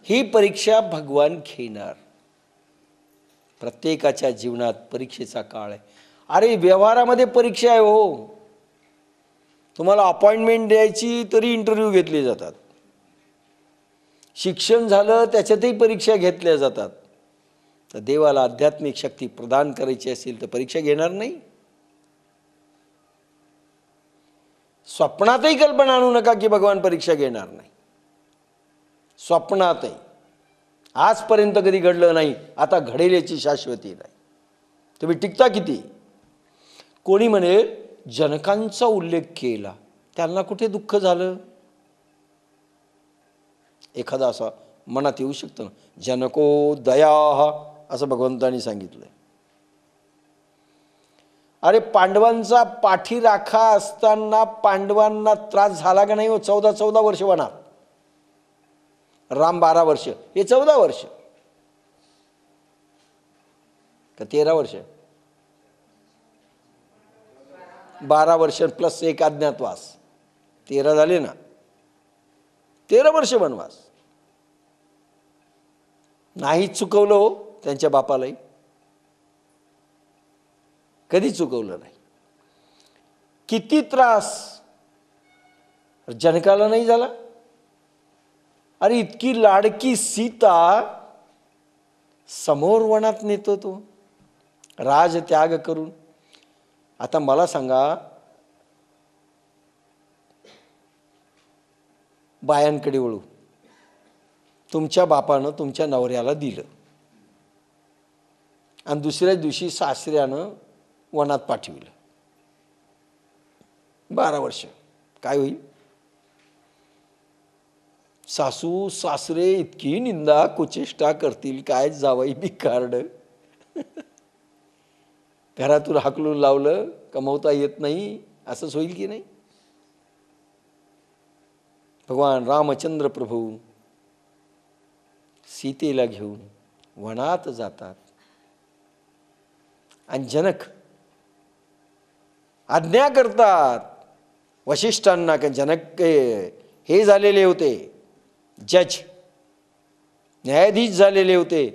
ही परीक्षा भगवान घेणार. प्रत्येकाच्या जीवनात परीक्षेचा काळ आहे. अरे व्यवहारामध्ये परीक्षा आहे हो. तुम्हाला अपॉइंटमेंट द्यायची तरी इंटरव्ह्यू घेतले जातात. शिक्षण झालं त्याच्यातही परीक्षा घेतल्या जातात. तर देवाला आध्यात्मिक शक्ती प्रदान करायची असेल तर परीक्षा घेणार नाही. स्वप्नातही कल्पना आणू नका की भगवान परीक्षा घेणार नाही. स्वप्नातही आजपर्यंत कधी घडलं नाही, आता घडेल याची शाश्वती नाही. तुम्ही टिकता किती? कोणी म्हणेल जनकांचा उल्लेख केला, त्यांना कुठे दुःख झालं? एखादा असा मनात येऊ शकतं ना, जनको दयाः असं भगवंतांनी सांगितलंय. अरे पांडवांचा पाठीराखा असताना पांडवांना त्रास झाला का नाही हो? 14 वर्ष वनात, राम 12 वर्ष, हे 14 वर्ष का 13 वर्ष? 12 वर्ष प्लस 1 अज्ञातवास, 13 झाले ना. 13 वर्ष वनवास. नाही चुकवलं हो त्यांच्या बापालाही, कधी चुकवलं नाही. किती त्रास जनकाला नाही झाला? अरे इतकी लाडकी सीता समोर वनात नेतो तो राज त्याग करून. आता मला सांगा, बायांकडे वळू. तुमच्या बापानं तुमच्या नवऱ्याला दिलं आणि दुसऱ्या दिवशी सासऱ्यानं वनात पाठविलं. 12 वर्ष काय होईल? सासू सासरे इतकी निंदा कुचेष्टा करतील, काय जावई भिकारड, घरातून हाकलून लावलं, कमवता येत नाही, असंच होईल की नाही? भगवान रामचंद्र प्रभू सीतेला घेऊन वनात जातात आणि जनक आज्ञा करतात वशिष्ठांना. की जनक हे झालेले होते, जज, न्यायाधीश झालेले होते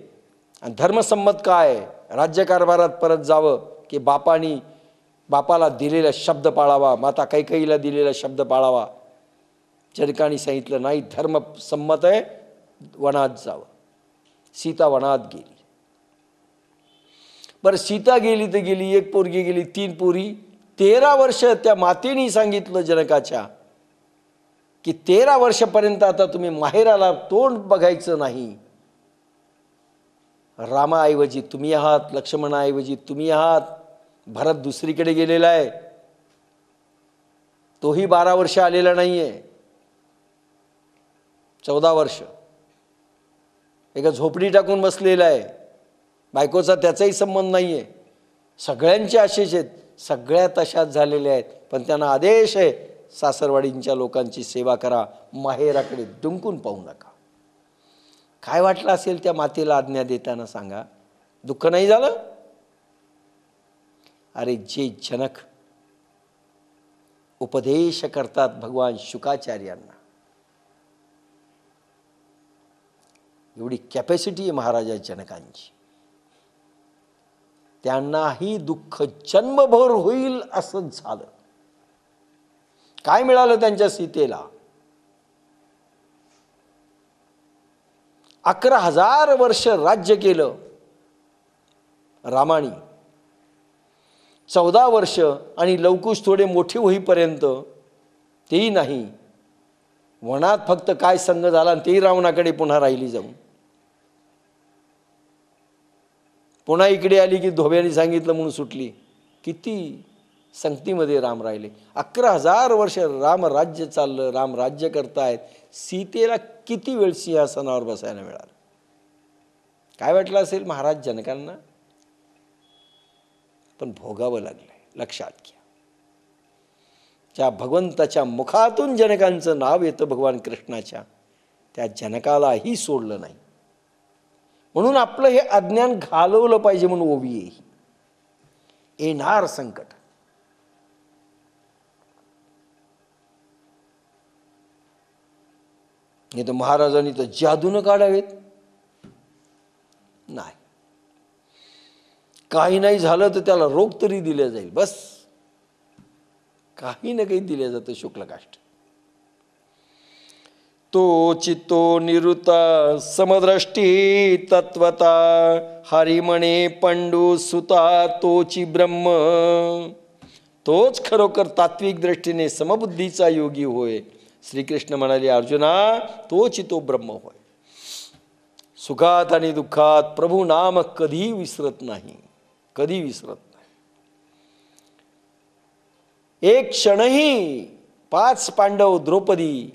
आणि धर्मसंमत काय राज्यकारभारात परत जावं की बापाला दिलेला शब्द पाळावा, माता कैकेयीला दिलेला शब्द पाळावा. जनकाने सांगितलं नाही, धर्मसंमत आहे, वनात जावं. सीता वनात गेली. बरं सीता गेली तर गेली, 1 पोरगी गेली, 3 पोरी, 13 वर्ष. त्या मातेने सांगितलं जनकाच्या की 13 वर्षापर्यंत आता तुम्ही माहेराला तोंड बघायचं नाही. रामाऐवजी तुम्ही आहात, लक्ष्मणाऐवजी तुम्ही आहात. भरत दुसरीकडे गेलेला आहे, तोही 12 वर्ष आलेला नाहीये, 14 वर्ष एका झोपडी टाकून बसलेला आहे. बायकोचा त्याचाही संबंध नाहीये. सगळ्यांचे असेच आहेत, सगळ्या तशाच झालेल्या आहेत. पण त्यांना आदेश आहे, सासरवाडींच्या लोकांची सेवा करा, माहेराकडे डुंकून पाहू नका. काय वाटलं असेल त्या मातेला आज्ञा देताना सांगा? दुःख नाही झालं? अरे जे जनक उपदेश करतात भगवान शुकाचार्यांना, एवढी कॅपॅसिटी आहे महाराजा जनकांची, त्यांनाही दुःख जन्मभर होईल असंच झालं. काय मिळालं त्यांच्या सीतेला? 11,000 वर्ष राज्य केलं रामानी. 14 वर्ष आणि लवकुश थोडे मोठे होईपर्यंत तेही नाही. वनात फक्त काय संग झाला आणि तेही रावणाकडे पुन्हा राहिली जाऊन. पुन्हा इकडे आली की धोब्याने सांगितलं म्हणून सुटली. किती संगतीमध्ये राम राहिले. 11,000 वर्ष राम राज्य चाललं, राम राज्य करतायत. सीतेला किती वेळ सिंहासनावर बसायला मिळालं? काय वाटलं असेल महाराज जनकांना? पण भोगावं लागलंय. लक्षात घ्या, ज्या भगवंताच्या मुखातून जनकांचं नाव येतं भगवान कृष्णाच्या, त्या जनकालाही सोडलं नाही. म्हणून आपलं हे अज्ञान घालवलं पाहिजे म्हणून ओवी आहे. येणार संकट, नाही तर महाराजांनी तर जादूनं काढावेत. नाही, काही नाही झालं तर त्याला रोग तरी दिला जाईल, बस. काही ना काही दिलं जातं शुक्लकाष्ठ. तो चित्तो निरुता समद्रष्टी तत्वता हरिमणे पंडू सुता तोची ब्रह्म. तोच खरोखर तात्विक दृष्टीने समबुद्धीचा योगी होय. श्रीकृष्ण म्हणाले, अर्जुना, तोच तो ब्रह्म होय. सुखात आणि दुःखात प्रभू नाम कधी विसरत नाही, कधी विसरत नाही. एक क्षणही 5 पांडव द्रौपदी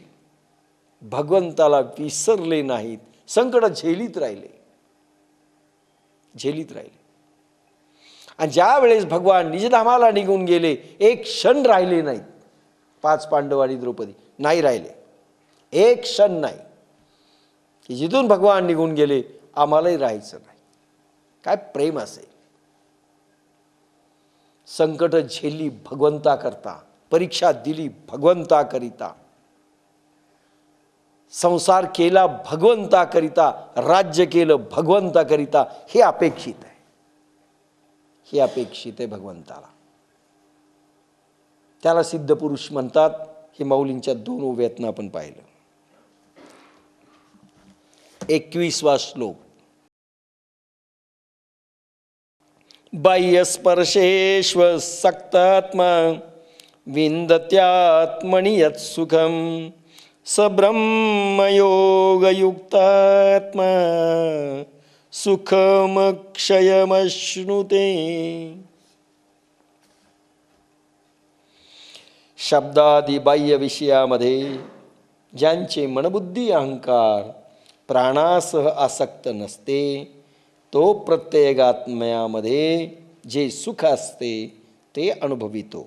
भगवंताला विसरले नाहीत. संकट झेलीत राहिले, झेलीत राहिले. आणि ज्या वेळेस भगवान निजधामाला निघून गेले, एक क्षण राहिले नाहीत 5 पांडव आणि द्रौपदी. नाही राहिले, एक क्षण नाही. की जिथून भगवान निघून गेले आम्हालाही राहायचं नाही. काय प्रेम असेल. संकट झेलली भगवंता करता, परीक्षा दिली भगवंता करिता, संसार केला भगवंता करिता, राज्य केलं भगवंता करिता. हे अपेक्षित आहे, हे अपेक्षित आहे भगवंताला. त्याला सिद्ध पुरुष म्हणतात. हे माऊलींच्या 2 ओव्यातनं आपण पाहिलं. 21वा श्लोक. बाह्यस्पर्शेष्व सक्तात्मा विंदत्यात्मनि यत्सुखं स ब्रह्मयोगयुक्तात्मा सुखमक्षयमश्नुते. शब्दादी बाह्य विषयामध्ये ज्यांचे मनबुद्धी अहंकार प्राणासह आसक्त नसते, तो प्रत्येगात्म्यामध्ये जे सुख असते ते अनुभवितो.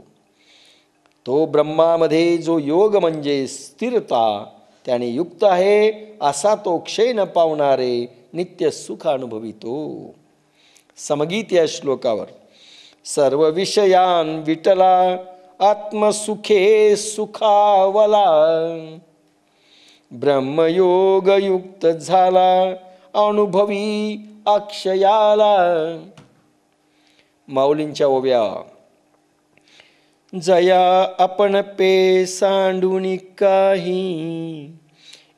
तो ब्रह्मामध्ये जो योग म्हणजे स्थिरता त्याने युक्त आहे, असा तो क्षय न पावणारे नित्य सुख अनुभवितो. समगीत या श्लोकावर. सर्व विषयान विटला आत्मसुखे सुखावला, ब्रह्मयोगयुक्त झाला अनुभवी अक्षयाला. माऊलींच्या ओव्या. जया आपण पे सांडूनी काही,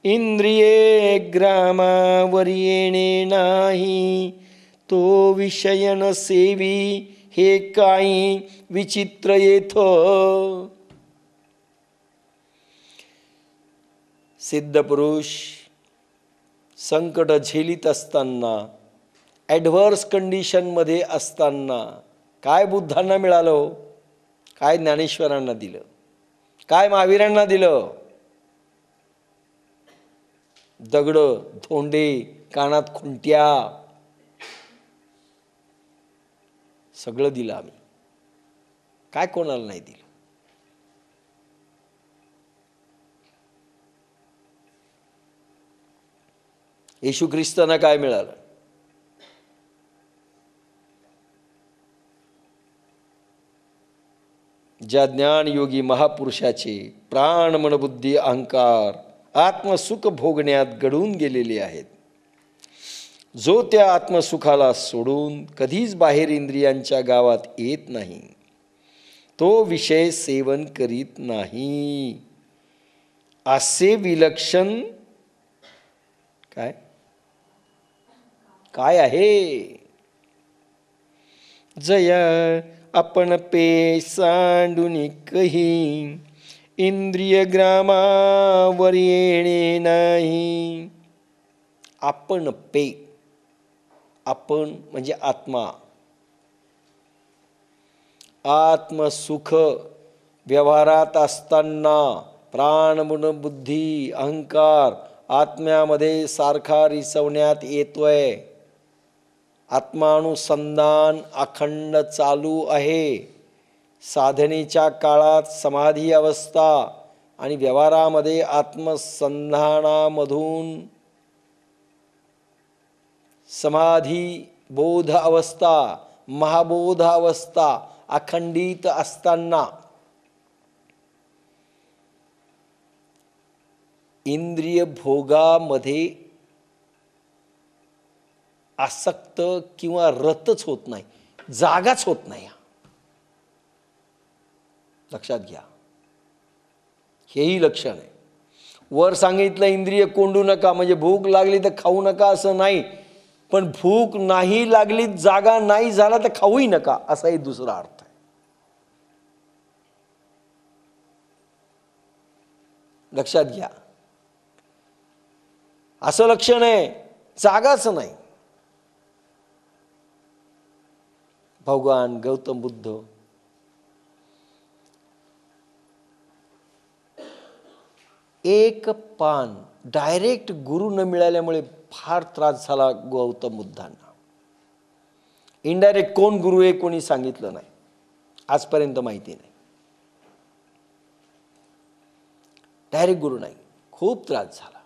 इंद्रिये ग्रामावर येणे नाही, तो विषयन सेवी हे काही विचित्र येथ. सिद्ध पुरुष संकट झेलीत असताना, ॲडव्हर्स कंडिशनमध्ये असताना काय बुद्धांना मिळालं, काय ज्ञानेश्वरांना दिलं, काय महावीरांना दिलं? दगड, धोंडे, कानात खुंट्या, सगळं दिलं आम्ही. काय कोणाला नाही दिलं? येशू ख्रिस्तांना काय मिळालं? ज्या ज्ञानयोगी महापुरुषाचे प्राण मनबुद्धी अहंकार आत्मसुख भोगण्यात गढून गेलेले आहेत, जो त्या आत्मसुखाला सोडून कधीच बाहेर इंद्रियांच्या गावात येत नाही, तो विषय सेवन करीत नाही, असे विलक्षण काय काय आहे? जया आपण पे सांडूनी कही, इंद्रिय ग्रामावर येणे नाही. आपण पे, आपण म्हणजे आत्मा. आत्मसुख व्यवहारात असताना प्राण मन बुद्धी अहंकार आत्म्यामध्ये सारखा रिसवण्यात येतोय. आत्मानुसंधान अखंड चालू आहे. साधनेच्या काळात समाधी अवस्था आणि व्यवहारामध्ये आत्मसंधानामधून समाधी बोध अवस्था, महाबोध अवस्था अखंडित असताना इंद्रिय भोगामध्ये आसक्त किंवा रतच होत नाही, जागाच होत नाही. लक्षात घ्या, हेही लक्षण आहे. वर सांगितलं इंद्रिय कोंडू नका, म्हणजे भूक लागली तर खाऊ नका असं नाही, पण भूक नाही लागली, जागा नाही झाला तर खाऊही नका, असाही दुसरा अर्थ आहे. लक्षात घ्या, असं लक्षण आहे, जागाच नाही. भगवान गौतम बुद्ध एक पान डायरेक्ट गुरु न मिळाल्यामुळे फार त्रास झाला गौतम बुद्धांना. इनडायरेक्ट कोण गुरु आहे कोणी सांगितलं नाही, आजपर्यंत माहिती नाही. डायरेक्ट गुरु नाही, खूप त्रास झाला.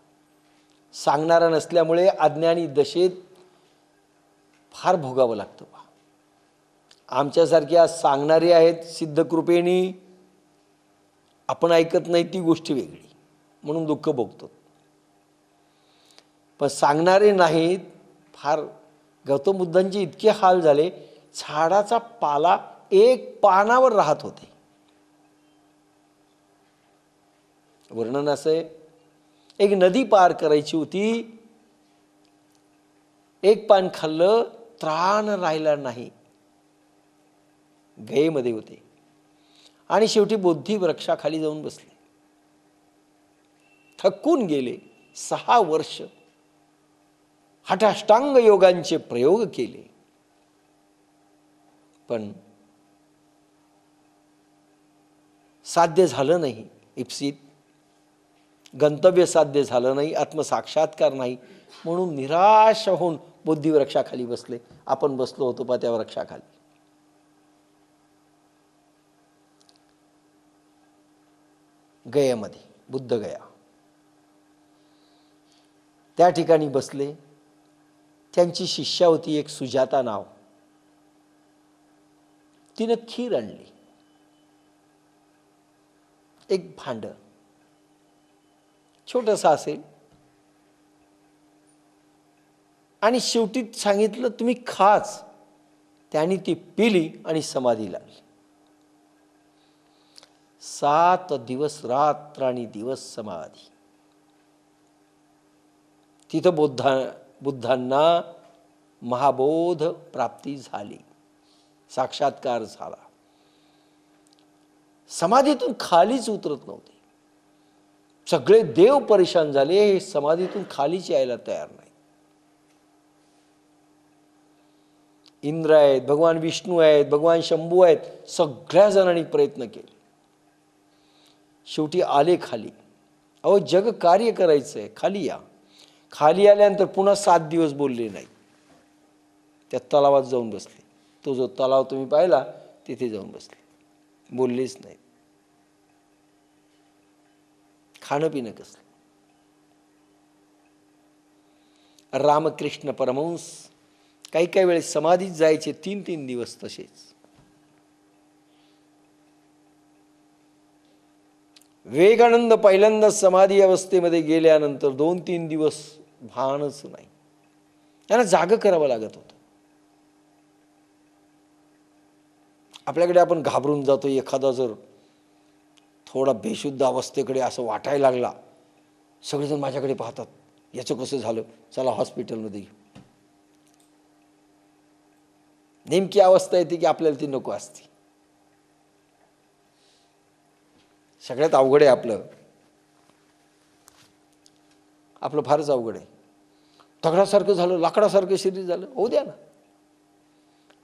सांगणारा नसल्यामुळे अज्ञानी दशेत फार भोगावं लागतं. आमच्यासारखे सांगणारे आहेत सिद्धकृपेनी, आपण ऐकत नाही ती गोष्ट वेगळी, म्हणून दुःख भोगतो. पण सांगणारे नाहीत, फार गौतम बुद्धांचे इतके हाल झाले, झाडाचा पाला एक पानावर राहत होते. वर्णन असं आहे, एक नदी पार करायची होती, एक पान खाल्लं, त्राण राहिला नाही, गयेमध्ये होते, आणि शेवटी बोधी वृक्षाखाली जाऊन बसले. थकून गेले. 6 वर्ष हठाष्टांग योगांचे प्रयोग केले, पण साध्य झालं नाही. इप्सित गंतव्य साध्य झालं नाही, आत्मसाक्षात्कार नाही, म्हणून निराश होऊन बुद्धिवृक्षाखाली बसले. आपण बसलो होतो पा त्या वृक्षाखाली. गयामध्ये, बुद्ध गया, त्या ठिकाणी बसले. त्यांची शिष्या होती एक सुजाता नाव, तिनं खीर आणली, एक भांड छोटंसं असेल, आणि शेवटी सांगितलं तुम्ही खाच. त्यांनी ती पिली आणि समाधी लागली. 7 दिवस रात्र आणि दिवस समाधी. तिथं बुद्धांना महाबोध प्राप्ती झाली, साक्षात्कार झाला. समाधीतून खालीच उतरत नव्हते. सगळे देव परेशान झाले, हे समाधीतून खालीच यायला तयार नाही. इंद्र आहेत, भगवान विष्णू आहेत, भगवान शंभू आहेत, सगळ्या जणांनी प्रयत्न केले. शेवटी आले खाली. अहो, जग कार्य करायचंय, खाली या. खाली आल्यानंतर पुन्हा 7 दिवस बोलले नाही. त्या तलावात जाऊन बसले. तो जो तलाव तुम्ही पाहिला तिथे जाऊन बसले, बोललेच नाही. खाणं पिणं कसलं. रामकृष्ण परमहंस काही काही वेळेस समाधीत जायचे 3-3 दिवस तसेच. विवेकानंद पहिल्यांदा समाधी अवस्थेमध्ये गेल्यानंतर 2-3 दिवस भानच नाही. त्यांना जागं करावं लागत होतं. आपल्याकडे आपण घाबरून जातो. एखादा जर थोडा बेशुद्ध अवस्थेकडे असं वाटायला लागला, सगळेजण माझ्याकडे पाहतात, याचं कसं झालं, चला हॉस्पिटलमध्ये घेऊ. नेमकी अवस्था येते की आपल्याला ती नको असते. सगळ्यात अवघड आहे आपलं फारच अवघड आहे. दगडासारखं झालं, लाकडासारखं शरीर झालं, होऊ द्या ना.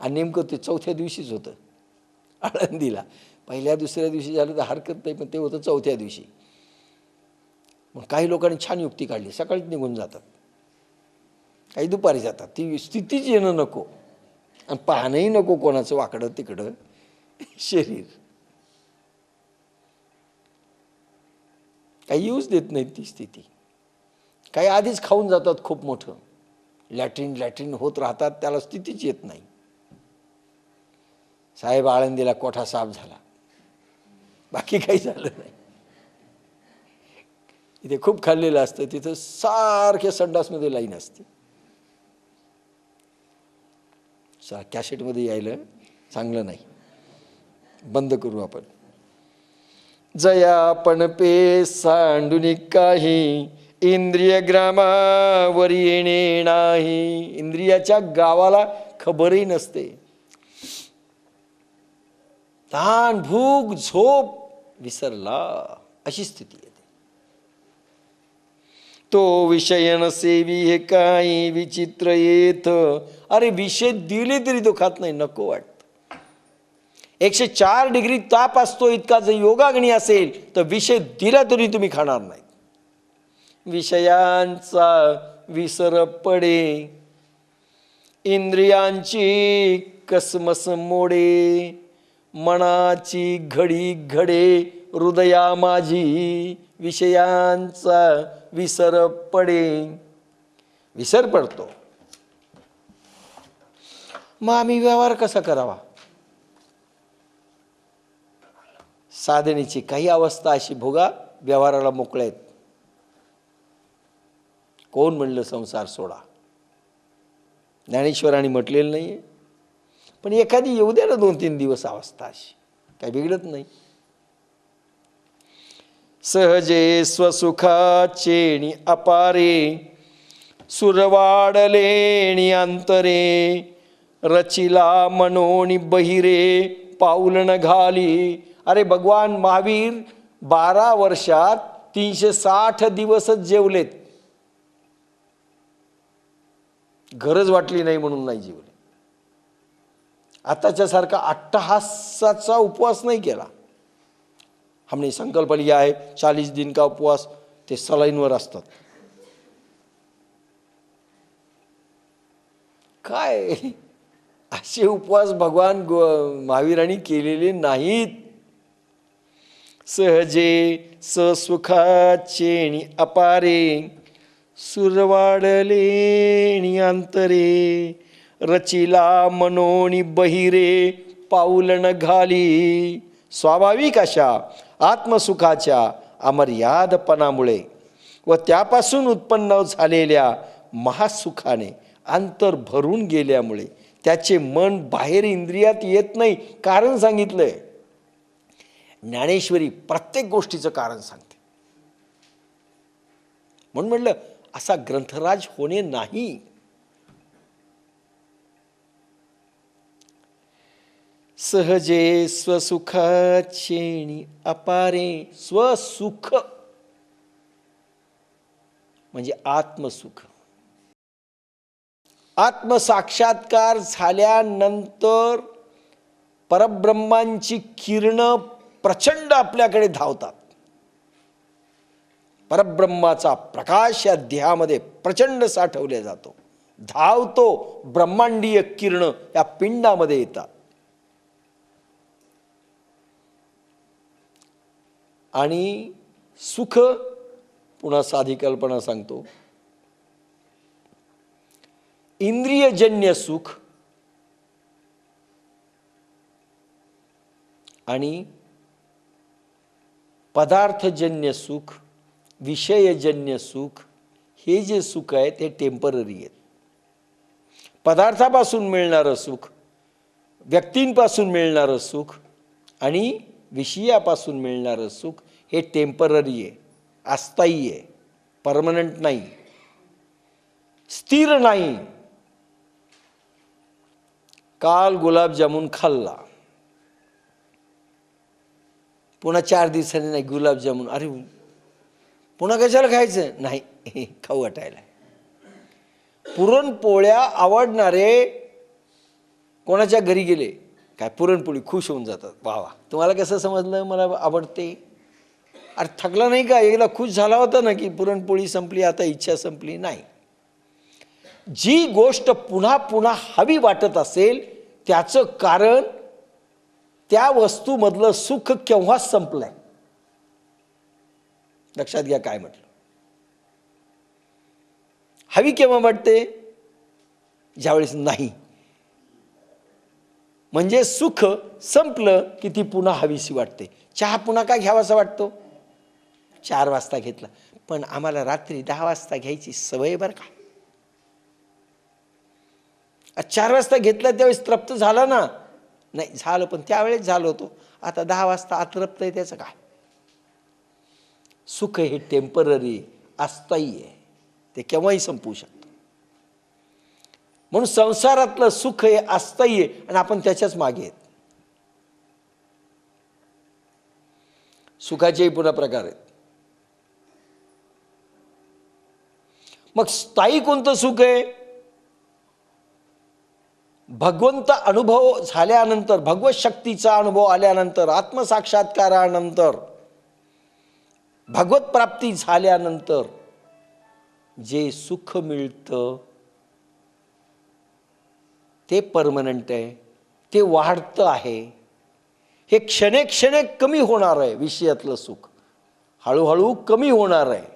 आणि नेमकं ते 4थ्या दिवशीच होतं आळंदीला. पहिल्या दुसऱ्या दिवशी झालं तर हरकत नाही, पण ते होतं 4थ्या दिवशी. मग काही लोकांनी छान युक्ती काढली, सकाळीच निघून जातात, काही दुपारी जातात. ती स्थितीच येणं नको आणि पाहणंही नको कोणाचं वाकडं तिकडं शरीर. काही येऊच देत नाहीत ती स्थिती. काही आधीच खाऊन जातात खूप मोठं, लॅट्रिन होत राहतात, त्याला स्थितीच येत नाही. साहेब आळंदीला कोठा साफ झाला, बाकी काही झालं नाही. इथे खूप खाल्लेलं असतं, तिथं सारख्या संडासमध्ये लाईन असते. कॅसेटमध्ये यायला चांगलं नाही, बंद करू आपण. जया पण पे सांडून काही, इंद्रिय ग्रामावर येणे नाही. इंद्रियाच्या गावाला खबरही नसते. ताण भूक झोप विसरला, अशी स्थिती येते. तो विषय नसेवी हे काही विचित्र येत. अरे विषय दिले तरी तो खात नाही, नको वाटत. 104 डिग्री ताप असतो इतका जर योगाग्नी असेल तर विषय दिला तरी तुम्ही खाणार नाही. विषयांचा विसर पडे, इंद्रियांची कसमस मोडे, मनाची घडी घडे हृदया माझी. विषयांचा विसर पडे, विसर पडतो. मग आम्ही व्यवहार कसा करावा? साधनेची काही अवस्था अशी भोगा, व्यवहाराला मोकळे आहेत. कोण म्हणलं संसार सोडा? ज्ञानेश्वरांनी म्हटलेलं नाहीये. पण एखादी येऊ द्या ना 2-3 दिवस अवस्था अशी, काही बिघडत नाही. सहजे स्वसुखाचेणी अपारे, सुरवाडलेणी अंतरे, रचिला मनोनी बहिरे पाऊलन घाली. अरे भगवान महावीर 12 वर्षात 360 दिवसच जेवलेत. गरज वाटली नाही म्हणून नाही जेवले. आताच्या सारखा अट्टहासाचा उपवास नाही केला. हमने संकल्प लिया है 40 दिन का उपवास, ते सलाईनवर असतात. काय असे उपवास भगवान महावीरांनी केलेले नाहीत. सहजे ससुखाचेणी अपारे, सुरवाडलेणी अंतरे, रचिला मनोनी बहिरे पाऊलन घाली. स्वाभाविक अशा आत्मसुखाच्या अमर्यादपणामुळे व त्यापासून उत्पन्न झालेल्या महासुखाने अंतर भरून गेल्यामुळे त्याचे मन बाहेर इंद्रियात येत नाही. कारण सांगितलंय. ज्ञानेश्वरी प्रत्येक गोष्टीचं कारण सांगते. म्हणून म्हटलं असा ग्रंथराज होणे नाही. सहजे स्वसुखाचेणी अपारे. स्वसुख म्हणजे आत्मसुख. आत्मसाक्षात्कार झाल्यानंतर परब्रह्मांची किरणं प्रचंड आपल्याकडे धावतात. परब्रह्माचा प्रकाश या देहामध्ये प्रचंड साठवला जातो, धावतो. ब्रह्मांडीय किरण या पिंडामध्ये येतात आणि सुख, पुन्हा साधी कल्पना सांगतो, इंद्रियजन्य सुख आणि पदार्थजन्य सुख, विषयजन्य सुख, हे जे सुख आहे ते टेम्पररी आहेत. पदार्थापासून मिळणारं सुख, व्यक्तींपासून मिळणारं सुख आणि विषयापासून मिळणारं सुख हे टेम्पररी आहे, अस्थायी आहे, परमनंट नाही, स्थिर नाही. काल गुलाबजामुन खाल्ला, पुन्हा 4 दिवसांनी नाही गुलाबजामुन, अरे पुन्हा कशाला खायचं नाही, खाऊ वाटायला. पुरणपोळ्या आवडणारे कोणाच्या घरी गेले काय पुरणपोळी खुश होऊन जातात. वा वा, तुम्हाला कसं समजलं मला आवडते? अरे थकला नाही का? एकदा खुश झाला होता ना की पुरणपोळी संपली, आता इच्छा संपली. नाही, जी गोष्ट पुन्हा पुन्हा हवी वाटत असेल त्याचं कारण त्या वस्तूमधलं सुख केव्हाच संपलंय. लक्षात घ्या काय म्हटलं. हवी केव्हा वाटते? ज्यावेळेस नाही, म्हणजे सुख संपलं की ती पुन्हा हवीशी वाटते. चहा पुन्हा काय घ्यावासा वाटतो? 4 वाजता घेतला, पण आम्हाला रात्री 10 वाजता घ्यायची सवय बरं का. 4 वाजता घेतलं त्यावेळेस तृप्त झालं ना, नाही झालं, पण त्यावेळेस झालं होतं. आता 10 वाजता अतृप्त आहे, त्याचं काय. सुख हे टेम्पररी, अस्थायी आहे, ते केव्हाही संपू शकतं. म्हणून संसारातलं सुख हे अस्थायी आहे आणि आपण त्याच्याच मागे आहेत. सुखाचेही पुन्हा प्रकार आहेत. मग स्थायी कोणतं सुख आहे? भगवंत अनुभव झाल्यानंतर, भगवत शक्तीचा अनुभव आल्यानंतर, आत्मसाक्षात्कारानंतर, भगवत प्राप्ती झाल्यानंतर जे सुख मिळतं ते परमनंट आहे, ते वाढतं आहे. हे क्षणे कमी होणार आहे. विषयातलं सुख हळूहळू कमी होणार आहे.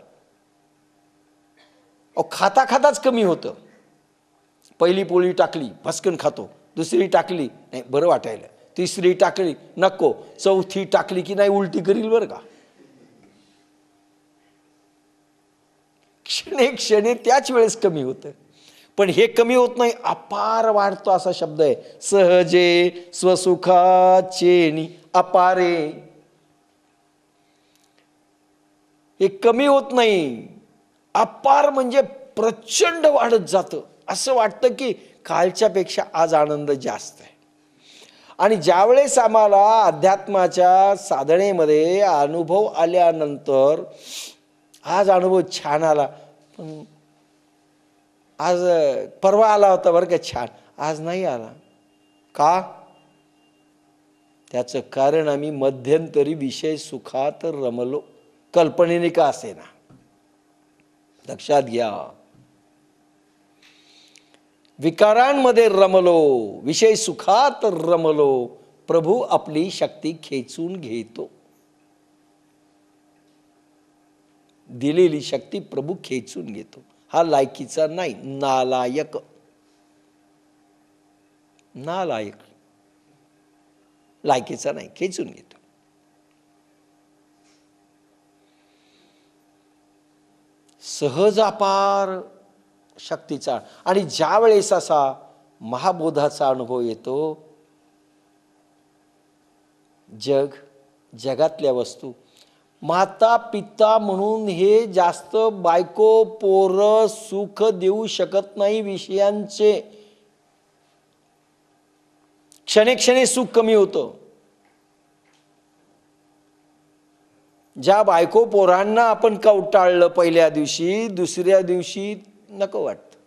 खाता खाताच कमी होतं. पहिली पोळी टाकली भस्कन खातो, दुसरी टाकली नाही बरं वाटायला, तिसरी टाकली नको, चौथी टाकली की नाही उलटी करील बरं का. क्षणे त्याच वेळेस कमी होतं. पण हे कमी होत नाही, अपार वाढतो असा शब्द आहे. सहजे स्वसुखाचेनी अपारे. हे कमी होत नाही, अपार म्हणजे प्रचंड वाढत जातं. असं वाटतं की कालच्यापेक्षा आज आनंद जास्त आहे. आणि ज्यावेळेस आम्हाला अध्यात्माच्या साधनेमध्ये अनुभव आल्यानंतर, आज अनुभव छान आला, पण आज परवा आला होता बरं का छान, आज नाही आला का? त्याचं कारण आम्ही मध्यंतरी विषय सुखात रमलो, कल्पनेने का असेना. लक्षात घ्या, विकारांमध्ये रमलो, विषय सुखात रमलो, प्रभू आपली शक्ती खेचून घेतो. दिलेली शक्ती प्रभू खेचून घेतो. हा लायकीचा नाही, नालायक. नालायक, लायकीचा नाही, खेचून घेतो. सहज अपार शक्तीचा. आणि ज्या वेळेस असा महाबोधाचा अनुभव येतो, जगातल्या वस्तू, माता पिता म्हणून हे जास्त बायको पोरं सुख देऊ शकत नाही. विषयांचे क्षणे सुख कमी होतं. ज्या बायको पोरांना आपण कवटाळलं पहिल्या दिवशी, दुसऱ्या दिवशी नको वाटतं.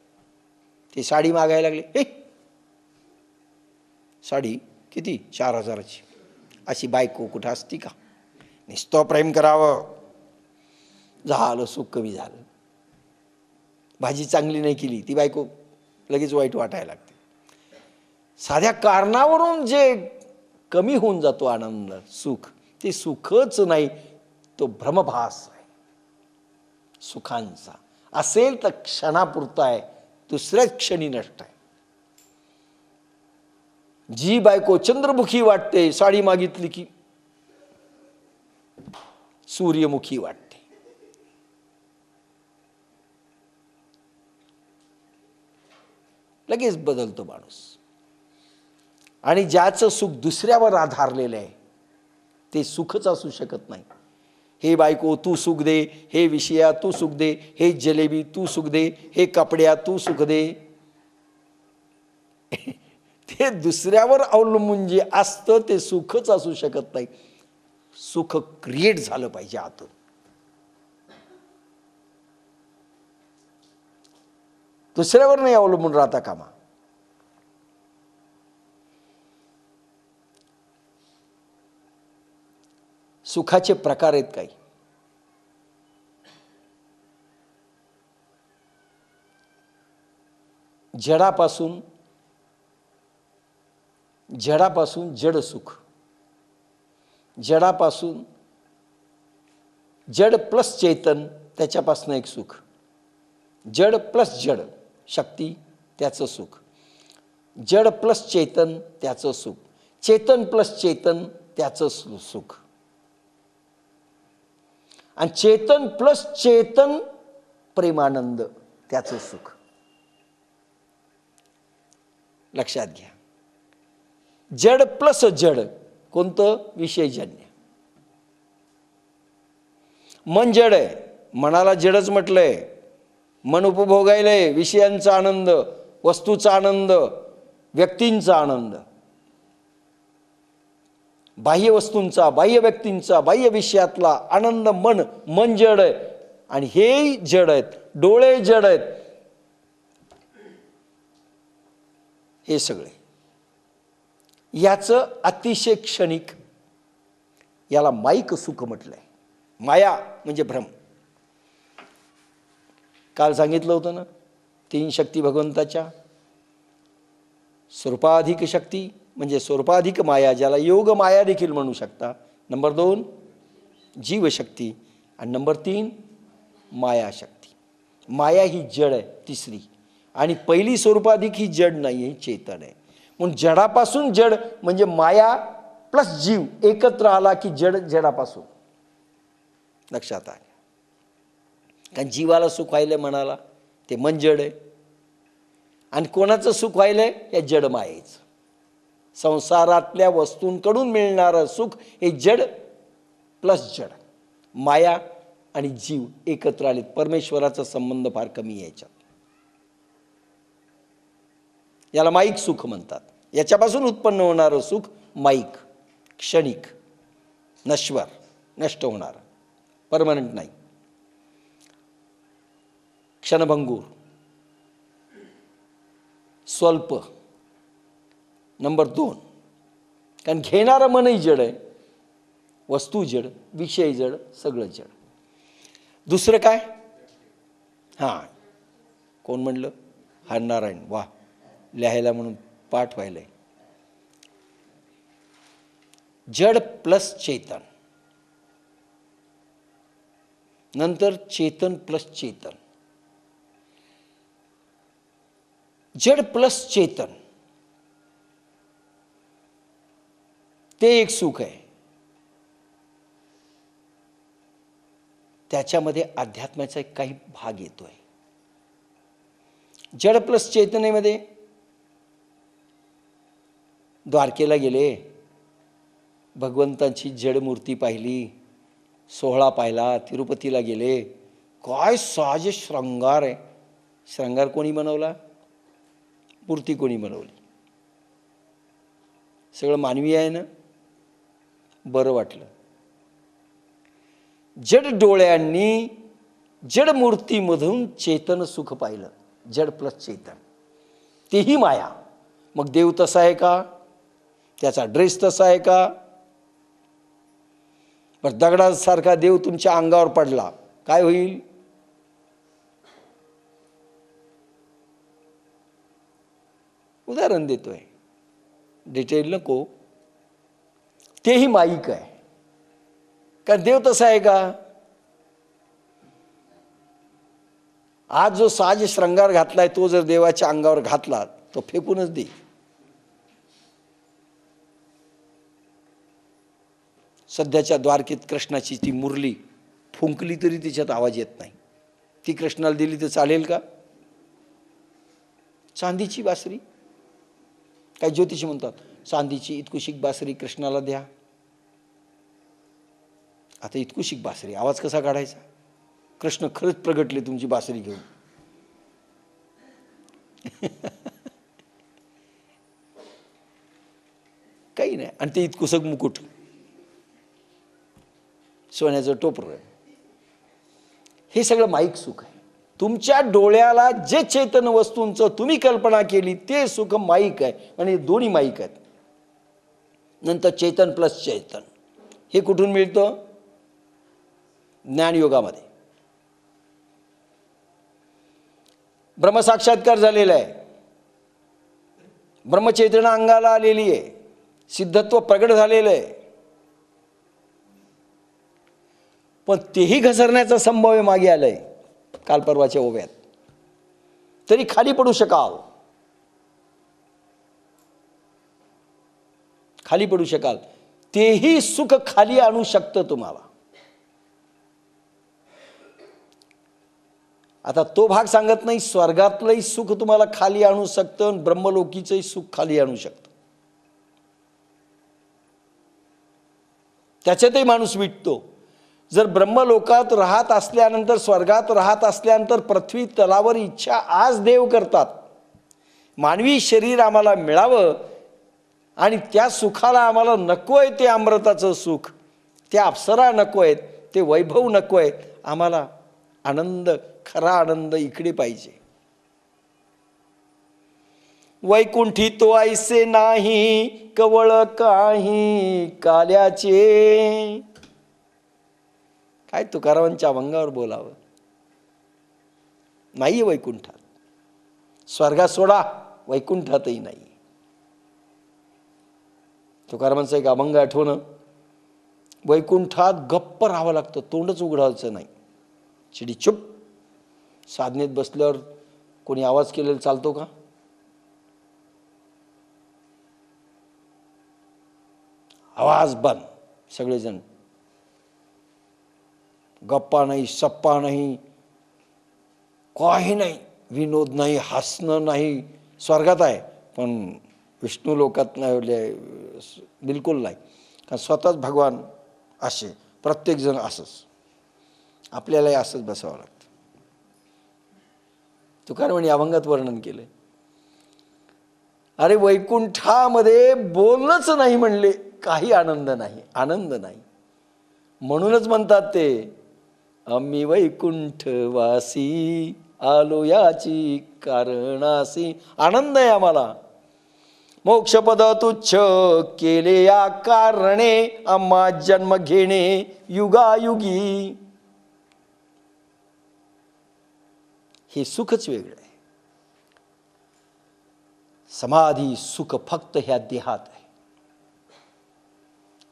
ती साडी मागायला लागली, हे साडी किती 4000ची, अशी बायको कुठं असती का? नुसतं प्रेम करावं, झालं सुख कमी झालं. भाजी चांगली नाही केली, ती बायको लगेच वाईट वाटायला लागते. साध्या कारणावरून जे कमी होऊन जातो आनंद, सुख, ते सुखच नाही, तो भ्रमभास आहे सुखांचा. असेल तर क्षणापुरता आहे, दुसऱ्याच क्षणी नष्ट आहे. जी बायको चंद्रमुखी वाटते, साडी मागितली की सूर्यमुखी वाटते. लगेच बदलतो माणूस. आणि ज्याचं सुख दुसऱ्यावर आधारलेलं आहे ते सुखच असू शकत नाही. हे बायको तू सुख दे, हे विषया तू सुख दे, हे जलेबी तू सुख दे, हे कपड्या तू सुख दे, ते दुसऱ्यावर अवलंबून जे असतं ते सुखच असू शकत नाही. सुख क्रिएट झालं पाहिजे आतून. दुसऱ्यावर नाही अवलंबून राहता कामा. सुखाचे प्रकार आहेत काही. जडापासून जड सुख, जडापासून जड प्लस चेतन, त्याच्यापासून एक सुख. जड प्लस जड शक्ती, त्याचं सुख. जड प्लस चेतन, त्याचं सुख. चेतन प्लस चेतन, त्याचं सुख. आणि चेतन प्लस चेतन प्रेमानंद, त्याचं सुख. लक्षात घ्या. जड प्लस जड, कोणतं? विषयजन्य. मन जड आहे, मनाला जडच म्हटलंय. मन उपभोगायलंय विषयांचा आनंद, वस्तूचा आनंद, व्यक्तींचा आनंद, बाह्य वस्तूंचा, बाह्य व्यक्तींचा, बाह्य विषयातला आनंद. मन जड आहे. आणि हे जड आहेत, डोळे जड आहेत, हे सगळे. याचं अतिशय क्षणिक, याला माईक सुख म्हटलंय. माया म्हणजे भ्रम. काल सांगितलं होतं ना, 3 शक्ती भगवंताच्या. स्वरूपाधिक शक्ती म्हणजे स्वरूपाधिक माया, ज्याला योग माया देखील म्हणू शकता. नंबर 2 जीवशक्ती, आणि नंबर 3 मायाशक्ती. माया ही जड आहे तिसरी, आणि पहिली स्वरूपाधिक ही जड नाही, ही चेतन आहे. म्हणून जडापासून जड म्हणजे माया प्लस जीव एकत्र आला की जड जडापासून. लक्षात आलं. कारण जीवाला सुख व्हायलंय मनाला, ते मन जड आहे. आणि कोणाचं सुख व्हायलंय? या जड मायेचं. संसारातल्या वस्तूंकडून मिळणारं सुख हे जड प्लस जड. माया आणि जीव एकत्र आलेत. परमेश्वराचा संबंध फार कमी आहे याच्यात. याला माईक सुख म्हणतात. याच्यापासून उत्पन्न होणारं सुख माईक, क्षणिक, नश्वर, नष्ट होणार, परमनंट नाही, क्षणभंगूर, स्वल्प. नंबर 2, कारण घेणारं मनही जड आहे, वस्तू जड, विषय जड, सगळं जड. दुसरं काय? हां, कोण म्हणलं? हरनारायण. वा, लिहायला म्हणून पाठ व्हायलंय. जड प्लस चेतन, नंतर चेतन प्लस चेतन. जड प्लस चेतन, ते एक सुख आहे. त्याच्यामध्ये अध्यात्माचा एक काही भाग येतोय. जड प्लस चेतनेमध्ये द्वारकेला गेले, भगवंतांची जड मूर्ती पाहिली, सोहळा पाहिला. तिरुपतीला गेले, काय साज श्रंगार आहे. श्रंगार कोणी बनवला? मूर्ती कोणी बनवली? सगळं मानवी आहे ना. बरं वाटलं. जड डोळ्यांनी जड मूर्तीमधून चेतन सुख पाहिलं. जड प्लस चेतन, तेही माया. मग देव तसा आहे का? त्याचा ड्रेस तसा आहे का? पण दगडासारखा देव तुमच्या अंगावर पडला, काय होईल? उदाहरण देतोय, डिटेल नको. तेही माईक आहे. कारण देव तसा आहे का? आज जो साज श्रंगार घातलाय तो जर देवाच्या अंगावर घातला तो फेकूनच दे. सध्याच्या द्वारकेत कृष्णाची ती मुरली फुंकली तरी तिच्यात आवाज येत नाही. ती कृष्णाला दिली तर चालेल का? चांदीची बासरी, काय ज्योतिषी म्हणतात, चांदीची इतकुशिक बासरी कृष्णाला द्या. आता इतकुशिक बासरी, आवाज कसा काढायचा? कृष्ण खरंच प्रगटले तुमची बासरी घेऊन. काही नाही. आणि ते इतकुसक मुकुट, सोन्याचं टोपर, हे सगळं माईक सुख आहे. तुमच्या डोळ्याला जे चेतन वस्तूंचं तुम्ही कल्पना केली ते सुख माईक आहे. आणि दोन्ही माईक आहेत. नंतर चेतन प्लस चेतन, हे कुठून मिळतं? ज्ञानयोगामध्ये. ब्रह्मसाक्षात्कार झालेला आहे, ब्रह्मचेतना अंगाला आलेली आहे, सिद्धत्व प्रगट झालेलं आहे. पण तेही घसरण्याचा संभव मागे आलंय काल परवाच्या ओव्यात. तरी खाली पडू शकाल, खाली पडू शकाल. तेही सुख खाली आणू शकतं तुम्हाला. आता तो भाग सांगत नाही, स्वर्गातलंही सुख तुम्हाला खाली आणू शकतं, ब्रह्मलोकीचंही सुख खाली आणू शकतं. त्याच्यातही माणूस विटतो. जर ब्रह्मलोकात राहत असल्यानंतर, स्वर्गात राहत असल्यानंतर पृथ्वी तलावर इच्छा आज देव करतात, मानवी शरीर आम्हाला मिळावं आणि त्या सुखाला आम्हाला नको आहे ते अमृताचं सुख, त्या अप्सरा नको आहेत, ते वैभव नको आहेत, आम्हाला आनंद, खरा आनंद इकडे पाहिजे. वैकुंठी तो ऐसे नाही कवळ काही काल्याचे. काय तुकारामांच्या अभंगावर बोलावं. नाही वैकुंठात, स्वर्गात सोडा, वैकुंठातही नाही. तुकारामांचं एक अभंग आठवणं, वैकुंठात गप्प राहावं लागतं, तोंडच उघडायचं नाही. चिडी चुप. साधनेत बसल्यावर कोणी आवाज केलेला चालतो का? आवाज बंद, सगळेजण. गप्पा नाही, सप्पा नाही, काही नाही, विनोद नाही, हसणं नाही. स्वर्गात आहे पण विष्णू लोकात नाही, बिलकुल नाही. कारण स्वतःच भगवान असे, प्रत्येकजण असंच, आपल्यालाही असंच बसावं लागतं. तुकारामांनी अभंगात वर्णन केलं. अरे वैकुंठामध्ये बोलणंच नाही म्हणले, काही आनंद नाही, आनंद नाही. म्हणूनच म्हणतात ते, आम्ही वैकुंठवासी आलो याची कारणासी. आनंद आहे आम्हाला. मोक्षपद तुच्छ केले या कारणे, आम्हा जन्म घेणे युगायुगी. हे सुखच वेगळं आहे. समाधी सुख फक्त ह्या देहात आहे.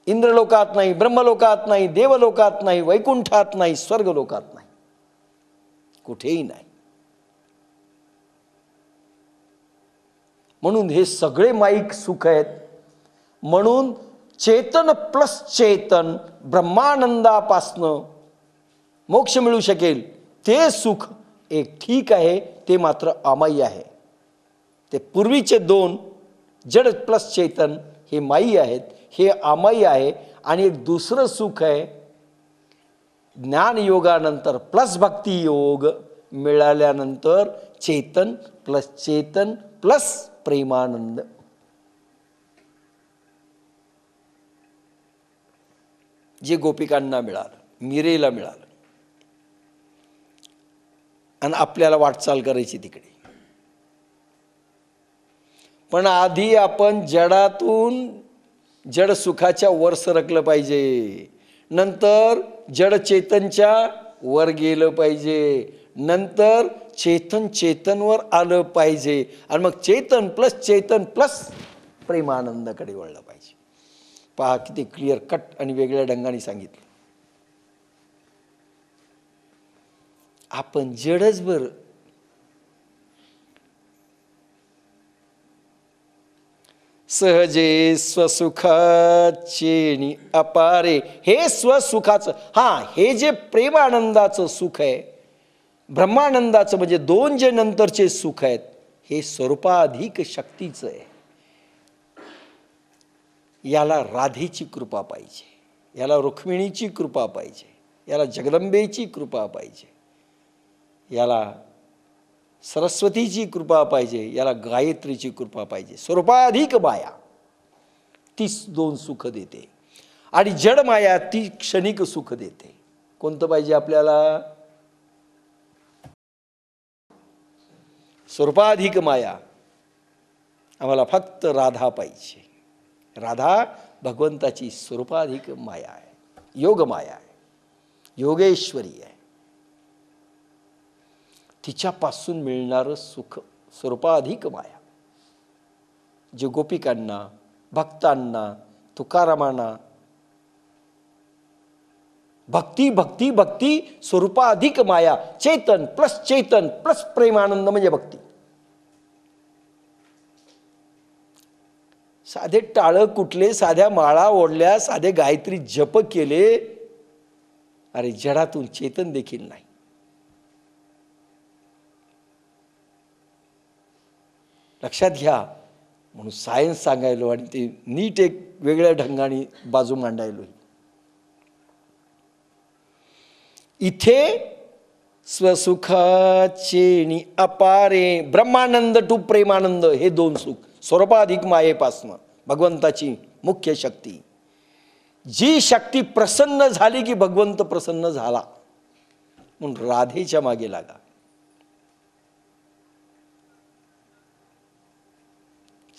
इंद्रलोकात नाही, ब्रह्मलोकात नाही, देवलोकात नाही, वैकुंठात नाही, स्वर्गलोकात नाही, कुठेही नाही. म्हणून हे सगळे माईक सुख आहेत. म्हणून चेतन प्लस चेतन ब्रह्मानंदापासनं मोक्ष मिळू शकेल ते सुख एक ठीक आहे, ते मात्र अमाई आहे. ते पूर्वीचे दोन जड प्लस चेतन हे माई आहेत, हे अमाई आहे. आणि एक दुसरं सुख आहे, ज्ञानयोगानंतर प्लस भक्ती योग मिळाल्यानंतर चेतन प्लस प्रेमानंद. जे गोपिकांना मिळालं, मीरेला मिळालं, आणि आपल्याला वाटचाल करायची तिकडे. पण आधी आपण जडातून जड सुखाच्या वर सरकलं पाहिजे, नंतर जड चेतनच्या वर गेलं पाहिजे, नंतर चेतन चेतनवर आलं पाहिजे, आणि मग चेतन प्लस प्रेमानंदाकडे वळलं पाहिजे. पहा किती क्लिअर कट आणि वेगळ्या ढंगाने सांगितलं. आपण जडच बरं. सहजे स्वसुखाचे अपारे. हे स्वसुखाचं, हां, हे जे प्रेमानंदाचं सुख आहे, ब्रह्मानंदाचं म्हणजे दोन जे नंतरचे सुख आहेत, हे स्वरूपाधिक शक्तीचं आहे. याला राधेची कृपा पाहिजे, याला रुक्मिणीची कृपा पाहिजे, याला जगदंबेची कृपा पाहिजे, याला सरस्वतीची कृपा पाहिजे, याला गायत्रीची कृपा पाहिजे. स्वरूपाधिक माया ती दोन सुख देते, आणि जड माया ती क्षणिक सुख देते. कोणतं पाहिजे आपल्याला? स्वरूपाधिक माया. आम्हाला फक्त राधा पाहिजे. राधा भगवंताची स्वरूपाधिक माया आहे, योग माया आहे, योगेश्वरी आहे. तिच्यापासून मिळणारं सुख स्वरूपाधिक माया, जे गोपिकांना, भक्तांना, तुकारामांना भक्ती भक्ती भक्ती स्वरूपाधिक माया, चेतन प्लस प्रेमानंद म्हणजे भक्ती. साधे टाळं कुठले, साध्या माळा ओढल्या, साधे गायत्री जप केले, अरे जडातून चेतन देखील नाही. लक्षात घ्या. म्हणून सायन्स सांगायलो आणि ते नीट एक वेगळ्या ढंगाने बाजू मांडायलो. इथे स्वसुखाचे अपारे ब्रह्मानंद टू प्रेमानंद हे दोन सुख, स्वरूपाधिक मायेपासनं भगवंताची मुख्य शक्ती. जी शक्ती प्रसन्न झाली की भगवंत प्रसन्न झाला. म्हणून राधेच्या मागे लागा.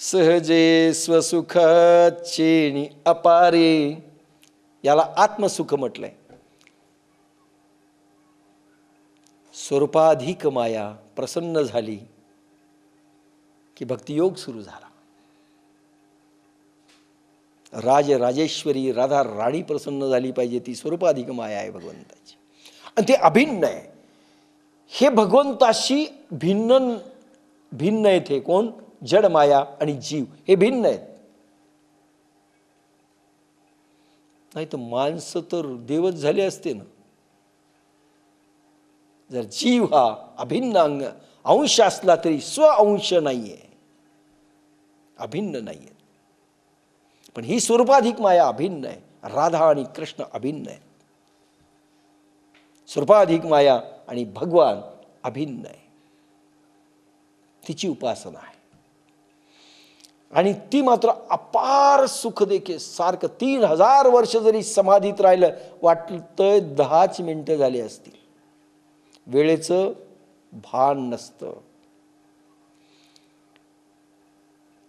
सहजे स्वसुखाचे अपारे, याला आत्मसुख म्हटलंय. स्वरूपाधिक माया प्रसन्न झाली की भक्तियोग सुरू झाला. राजेश्वरी राधा राणी प्रसन्न झाली पाहिजे, ती स्वरूपाधिक माया आहे भगवंताची. आणि ते अभिन्न आहे. हे भगवंताशी भिन्न आहेत. हे कोण? जड माया आणि जीव हे भिन्न आहेत. नाही तर माणसं तर देवच झाले असते ना. जर जीव हा अभिन्न अंश असला तरी स्वअंश नाहीये, अभिन्न नाहीये. पण ही स्वरूपाधिक माया अभिन्न आहे. राधा आणि कृष्ण अभिन्न आहे. स्वरूपाधिक माया आणि भगवान अभिन्न आहे. तिची उपासना आहे. आणि ती मात्र अपार सुख देखे. सारखं 3000 वर्ष जरी समाधीत राहिलं, वाटलं तर 10 मिनिटं झाली असतील. वेळेचं भान नसतं.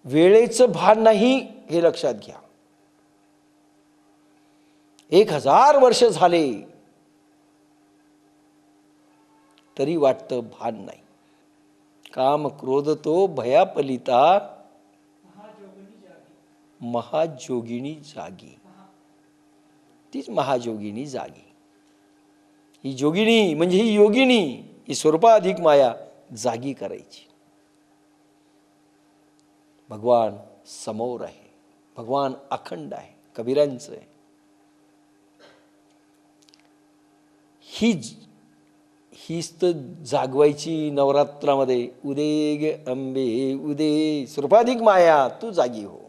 वेळेचं भान नाही हे लक्षात घ्या. 1000 वर्ष झाले तरी वाटतं भान नाही. काम क्रोध तो भयापलिता महाजोगिनी जागी. तीच महाजोगिनी जागी. ही जोगिनी म्हणजे ही योगिनी, ही स्वरूपाधिक माया जागी करायची. भगवान समोर आहे. भगवान अखंड आहे. कबीरांचं आहे. हीच तर जागवायची नवरात्रामध्ये. उदे ग अंबे उदे, स्वरूपाधिक माया तू जागी हो.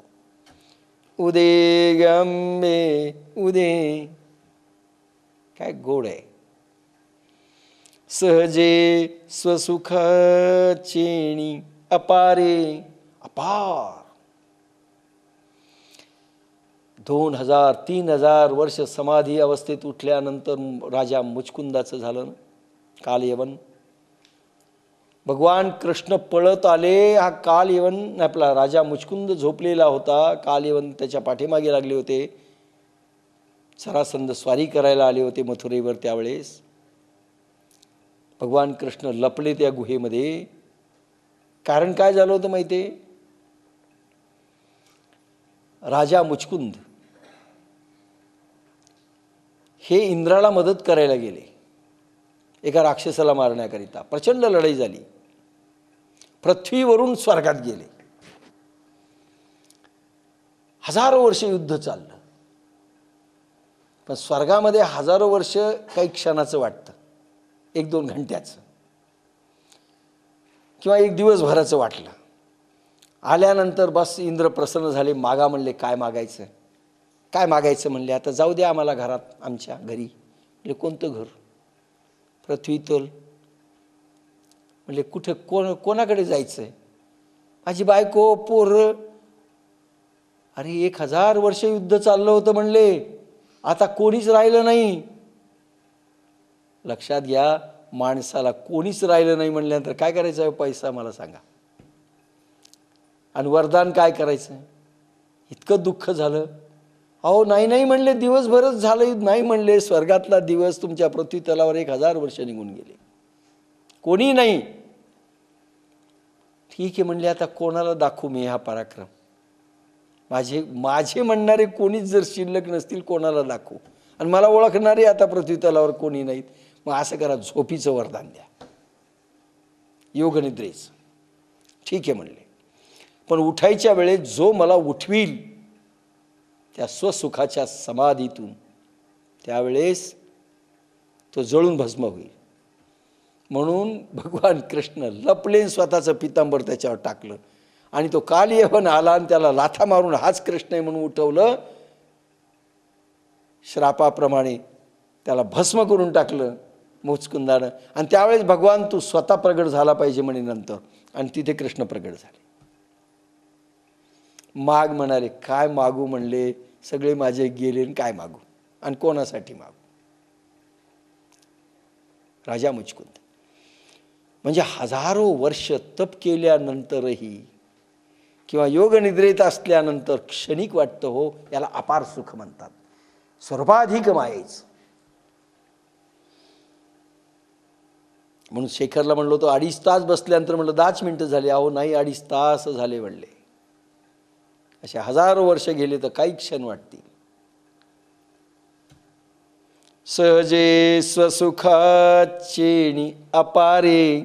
उदे ग अंबे उदे, काय गोड आहे. सहजे स्वसुखाचेणी अपारे, अपार. 2000-3000 वर्ष समाधी अवस्थेत उठल्यानंतर राजा मुचकुंदाचं झालं ना कालयवन. भगवान कृष्ण पळत आले. हा कालयवन आपला राजा मुचकुंद झोपलेला होता. कालयवन त्याच्या पाठीमागे लागले होते. सरासंद स्वारी करायला आले होते मथुरेवर. त्यावेळेस भगवान कृष्ण लपले त्या गुहेमध्ये. कारण काय झालं होतं माहिती आहे? राजा मुचकुंद हे इंद्राला मदत करायला गेले एका राक्षसाला मारण्याकरिता. प्रचंड लढाई झाली. पृथ्वीवरून स्वर्गात गेले. हजारो वर्ष युद्ध चाललं. पण स्वर्गामध्ये हजारो वर्ष काही क्षणाचं वाटतं. 1-2 घंट्याचं किंवा 1 दिवसभराचं वाटलं. आल्यानंतर बस इंद्र प्रसन्न झाले. मागा म्हणले. काय मागायचं? काय मागायचं म्हणले. आता जाऊ द्या आम्हाला घरात, आमच्या घरी. म्हणजे कोणतं घर? पृथ्वीतल. म्हणजे कुठे कोणाकडे जायचं आहे? माझी बायको, पोरं. अरे 1000 वर्ष युद्ध चाललं होतं म्हणले. आता कोणीच राहिलं नाही. लक्षात घ्या, माणसाला कोणीच राहिलं नाही म्हणल्यानंतर काय करायचं आहे? पैसा मला सांगा. आणि वरदान काय करायचं? इतकं दुःख झालं. अहो नाही म्हणले. दिवसभरच झालं. नाही म्हणले. स्वर्गातला दिवस तुमच्या पृथ्वीतलावर 1000 वर्ष निघून गेले. कोणी नाही. ठीक आहे म्हणले. आता कोणाला दाखवू मी हा पराक्रम? माझे म्हणणारे कोणीच जर शिल्लक नसतील, कोणाला दाखवू? आणि मला ओळखणारे आता पृथ्वीतलावर कोणी नाहीत. मग असं करा, झोपीचं वरदान द्या, योगनिद्रेचं. ठीक आहे म्हणले. पण उठायच्या वेळेस जो मला उठवील त्या स्वसुखाच्या समाधीतून, त्यावेळेस तो जळून भस्म होईल. म्हणून भगवान कृष्ण लपले, स्वतःचं पितांबर त्याच्यावर टाकलं आणि तो कालयवन आला आणि त्याला लाथा मारून हाच कृष्ण आहे म्हणून उठवलं, श्रापाप्रमाणे त्याला भस्म करून टाकलं मुचकुंदानं. आणि त्यावेळेस भगवान तू स्वतः प्रगट झाला पाहिजे म्हणे नंतर, आणि तिथे कृष्ण प्रगट झाले. माग म्हणाले, काय मागू म्हणले, सगळे माझे गेले आणि काय मागू आणि कोणासाठी मागू. राजा मुचकुंद म्हणजे हजारो वर्ष तप केल्यानंतरही किंवा योग निद्रेत असल्यानंतर क्षणिक वाटतं हो, याला अपार सुख म्हणतात, सर्वाधिक मायेच. म्हणून शेखरला म्हणलो तो 2.5 तास बसल्यानंतर म्हणलं 10 मिनिटं झाली. अहो नाही, 2.5 तास झाले म्हणले. असे हजारो वर्ष गेले तर काही क्षण वाटतील. सहजे स्वसुखाचेणी अपारे.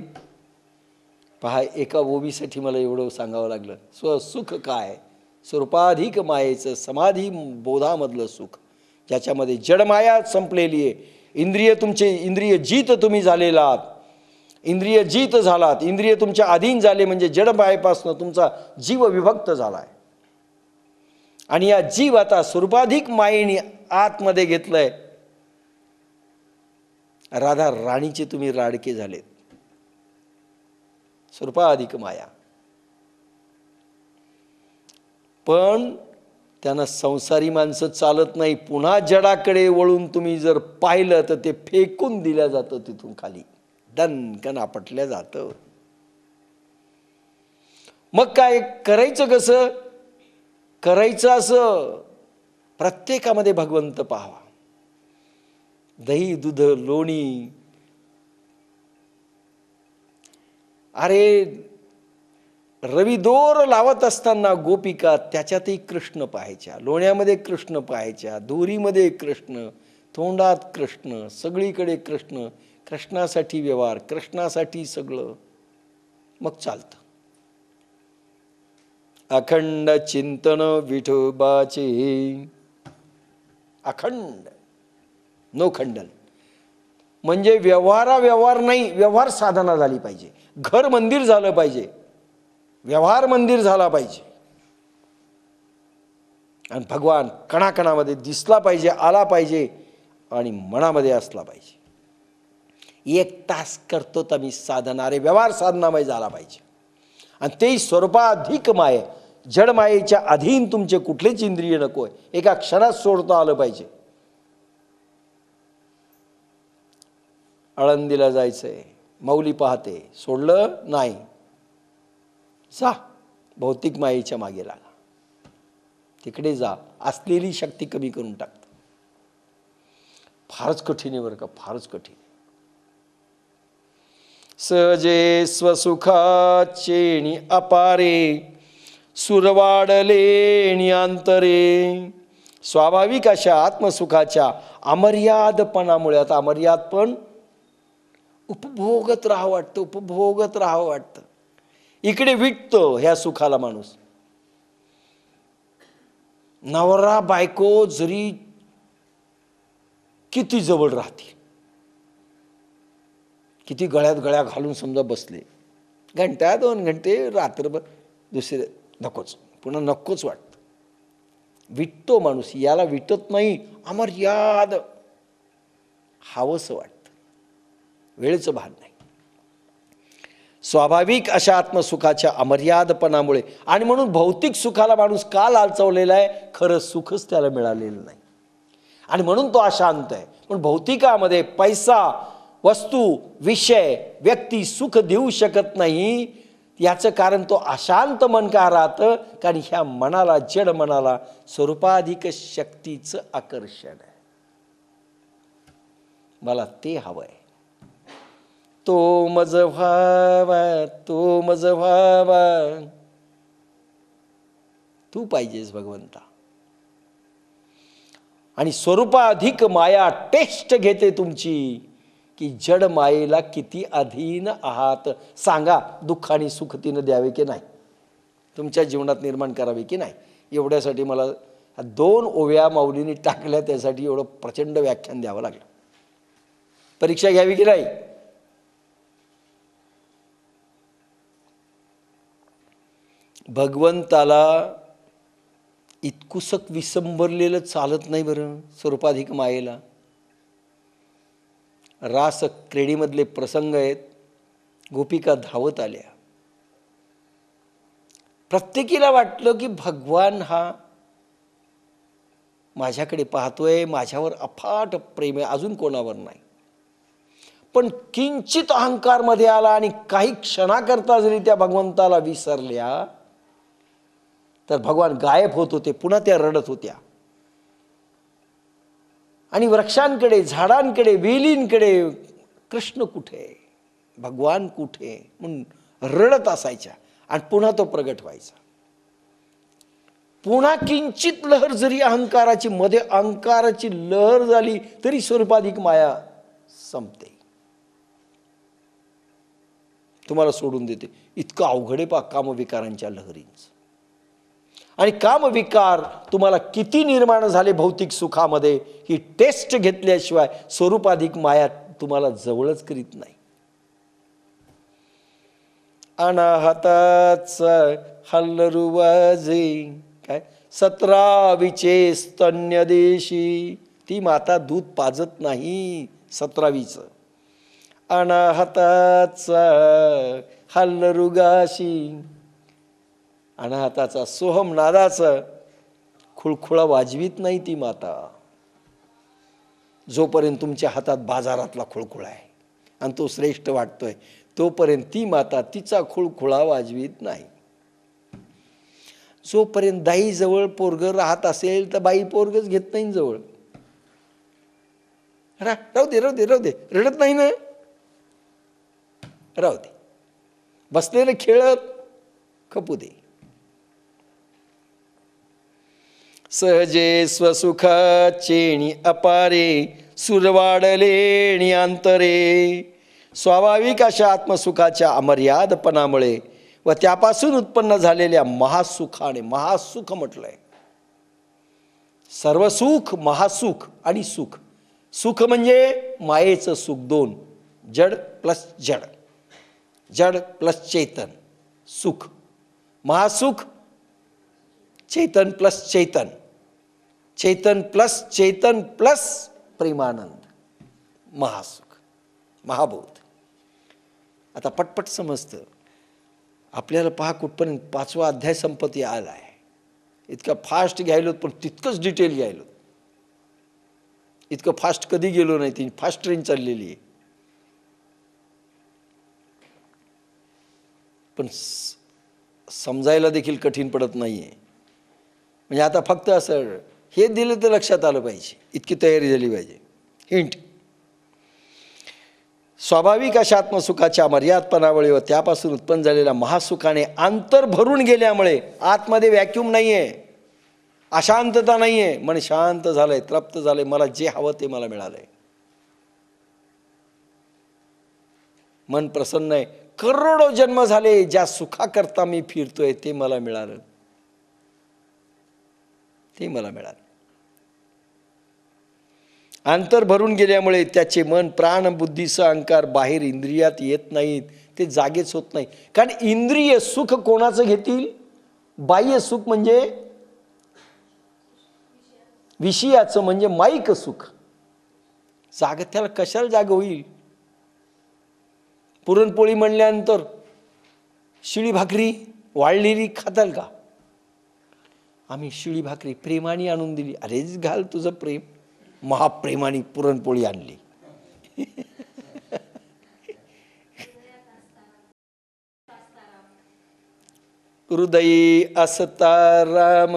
पहा, एका ओबीसाठी मला एवढं सांगावं लागलं. स्वसुख काय, स्वरूपाधिक मायेचं समाधी बोधामधलं सुख, ज्याच्यामध्ये जडमाया संपलेली आहे. इंद्रिय जीत तुम्ही झालेला आहात, इंद्रिय जीत झालात, इंद्रिय तुमच्या अधीन झाले म्हणजे जडमायेपासून तुमचा जीव विभक्त झालाय. आणि या जीव आता स्वरूपाधिक मायेने आतमध्ये घेतलंय. राधा राणीचे तुम्ही राडके झालेत, स्वरूपाधिक माया. पण त्यांना संसारी माणसं चालत नाही. पुन्हा जडाकडे वळून तुम्ही जर पाहिलं तर ते फेकून दिल्या जातं, तिथून खाली दणकन आपटल्या जातं. मग काय करायचं, कसं करायचं? असं प्रत्येकामध्ये भगवंत पाहावा. दही दूध लोणी, अरे रविदोर लावत असताना गोपिका त्याच्यातही कृष्ण पाहायच्या, लोण्यामध्ये कृष्ण पाहायच्या, दोरीमध्ये कृष्ण, तोंडात कृष्ण, सगळीकडे कृष्ण. कृष्णासाठी व्यवहार, कृष्णासाठी सगळं. मग चालतं. अखंड चिंतन विठोबाचे, अखंड, नो खंडन. म्हणजे व्यवहार नाही, व्यवहार साधना झाली पाहिजे. घर मंदिर झालं पाहिजे, व्यवहार मंदिर झाला पाहिजे. आणि भगवान कणाकणामध्ये दिसला पाहिजे, आला पाहिजे आणि मनामध्ये असला पाहिजे. 1 तास करतो तर मी साधना, अरे व्यवहार साधनामय झाला पाहिजे. आणि तेही स्वरूपाधिक माये, जडमायेच्या अधीन तुमचे कुठलेच इंद्रिय नकोय. एका क्षणात सोडता आलं पाहिजे. आळंदीला जायचंय, माऊली पाहते, सोडलं नाही, जा भौतिक मायेच्या मागे लागा, तिकडे जा. असलेली शक्ती कमी करून टाकतं. फारच कठीण आहे बरं का, फारच कठीण. सहजे स्वसुखाचेणी अपारे, सुरवाडले अंतरे. स्वाभाविक अशा आत्मसुखाच्या अमर्यादपणामुळे, आता अमर्यादपण उपभोगत राहावं वाटतं, उपभोगत राहावं वाटतं. इकडे विटतो ह्या सुखाला माणूस. नवरा बायको जरी किती जवळ राहतील, किती गळ्यात गळ्या घालून समजा बसले, घंटा 2 घंटे रात्रभर, दुसरे नकोच, पुन्हा नकोच वाटतं. विटतो माणूस. याला विटत नाही, अमर्याद हावंसं वाटतं, वेळेचं भान नाही. स्वाभाविक अशा आत्मसुखाच्या अमर्यादपणामुळे. आणि म्हणून भौतिक सुखाला माणूस का लालचवलेला आहे? खरं सुखच त्याला मिळालेलं नाही आणि म्हणून तो अशांत आहे. पण भौतिकामध्ये पैसा, वस्तू, विषय, व्यक्ती सुख देऊ शकत नाही. याचं कारण तो अशांत मन का राहतं? कारण ह्या मनाला, जड मनाला स्वरूपाधिक शक्तीचं आकर्षण आहे. मला ते हवंय. तो मज व्हावा, तो मज व्हावा. तू पाहिजेस भगवंता. आणि स्वरूपाधिक माया टेस्ट घेते तुमची, की जड मायेला किती अधीन आहात. सांगा, दुःख आणि सुख तिनं द्यावे की नाही, तुमच्या जीवनात निर्माण करावे की नाही. एवढ्यासाठी मला 2 ओव्या माऊलीने टाकल्या, त्यासाठी एवढं प्रचंड व्याख्यान द्यावं लागलं. परीक्षा घ्यावी की नाही? भगवंताला इतकुसक विसंबरलेलं चालत नाही बरं. स्वरूपाधिक मायेला रास क्रीडेमधले प्रसंग आहेत. गोपिका धावत आल्या. प्रत्येकीला वाटलं की भगवान हा माझ्याकडे पाहतोय, माझ्यावर अफाट प्रेम आहे, अजून कोणावर नाही. पण किंचित अहंकार मध्ये आला आणि काही क्षणाकरता जरी त्या भगवंताला विसरल्या तर भगवान गायब होत होते. पुन्हा त्या रडत होत्या आणि वृक्षांकडे, झाडांकडे, वेलींकडे कृष्ण कुठे, भगवान कुठे म्हणून रडत असायच्या. आणि पुन्हा तो प्रगट व्हायचा. पुन्हा किंचित लहर जरी अहंकाराची, मध्ये अहंकाराची लहर झाली तरी स्वरूपाधिक माया संपते, तुम्हाला सोडून देते. इतकं अवघड आहे पा कामविकारांच्या लहरींच. आणि कामविकार तुम्हाला किती निर्माण झाले भौतिक सुखामध्ये, ही टेस्ट घेतल्याशिवाय स्वरूपाधिक माया तुम्हाला जवळच करीत नाही. अनाहताचा हल्लरुवाजे काय 17वीचे स्तन्यदेशी, ती माता दूध पाजत नाही 17वीचं. अनाहताचा हल्लरुगाशी, अनाहताचा सोहम नादाचा खुळखुळा वाजवीत नाही ती माता. जोपर्यंत तुमच्या हातात बाजारातला खुळखुळा आहे आणि तो श्रेष्ठ वाटतोय तोपर्यंत ती माता तिचा खुळखुळा वाजवीत नाही. जोपर्यंत दाई जवळ पोरग राहत असेल तर बाई पोरगच घेत नाही जवळ. राहू दे राहू दे राहू दे, रडत नाही ना, राहू दे, बसलेलं खेळत खपू दे. सहजे स्वसुखाचेणी अपारे, सुरवाडलेणी अंतरे. स्वाभाविक अशा आत्मसुखाच्या अमर्यादपणामुळे व त्यापासून उत्पन्न झालेल्या महासुखाने, महासुख म्हटलंय, सर्वसुख, महासुख आणि सुख. सुख म्हणजे मायेचं सुख, दोन, जड प्लस जड, जड प्लस चैतन सुख. महासुख चैतन प्लस चैतन, चैतन प्लस प्रेमानंद, महासुख, महाबोध. आता पटपट समजतं आपल्याला. पहा कुठपर्यंत 5वा अध्याय संपत्ती आला आहे. इतका फास्ट घ्यायलो पण तितकंच डिटेल घ्यायलो. इतकं फास्ट कधी गेलो नाही, ती फास्ट ट्रेन चाललेली आहे. पण समजायला देखील कठीण पडत नाहीये. म्हणजे आता फक्त असं हे दिलं तर लक्षात आलं पाहिजे, इतकी तयारी झाली पाहिजे. हिंट: स्वाभाविक अशा आत्मसुखाच्या मर्यादपणामुळे व त्यापासून उत्पन्न झालेल्या महासुखाने अंतर भरून गेल्यामुळे, आतमध्ये व्हॅक्यूम नाहीये, अशांतता नाहीये, मन शांत झालंय, तृप्त झालंय, मला जे हवं ते मला मिळालंय, मन प्रसन्न आहे. करोडो जन्म झाले ज्या सुखाकरता मी फिरतोय ते मला मिळालं, ते मला मिळालं. अंतर भरून गेल्यामुळे त्याचे मन, प्राण, बुद्धीसह अहंकार बाहेर इंद्रियात येत नाहीत, ते जागेच होत नाही. कारण इंद्रिय सुख कोणाचं घेतील? बाह्य सुख म्हणजे विषयाचं, म्हणजे माईक सुख. जाग त्याला कशाला जाग होईल? पुरणपोळी म्हणल्यानंतर शिळी भाकरी वाळलेली खाताल का? आम्ही शिळी भाकरी प्रेमाने आणून दिली. अरेच घाल तुझं प्रेम, महाप्रेमाने पुरणपोळी आणली. हृदयी असता राम,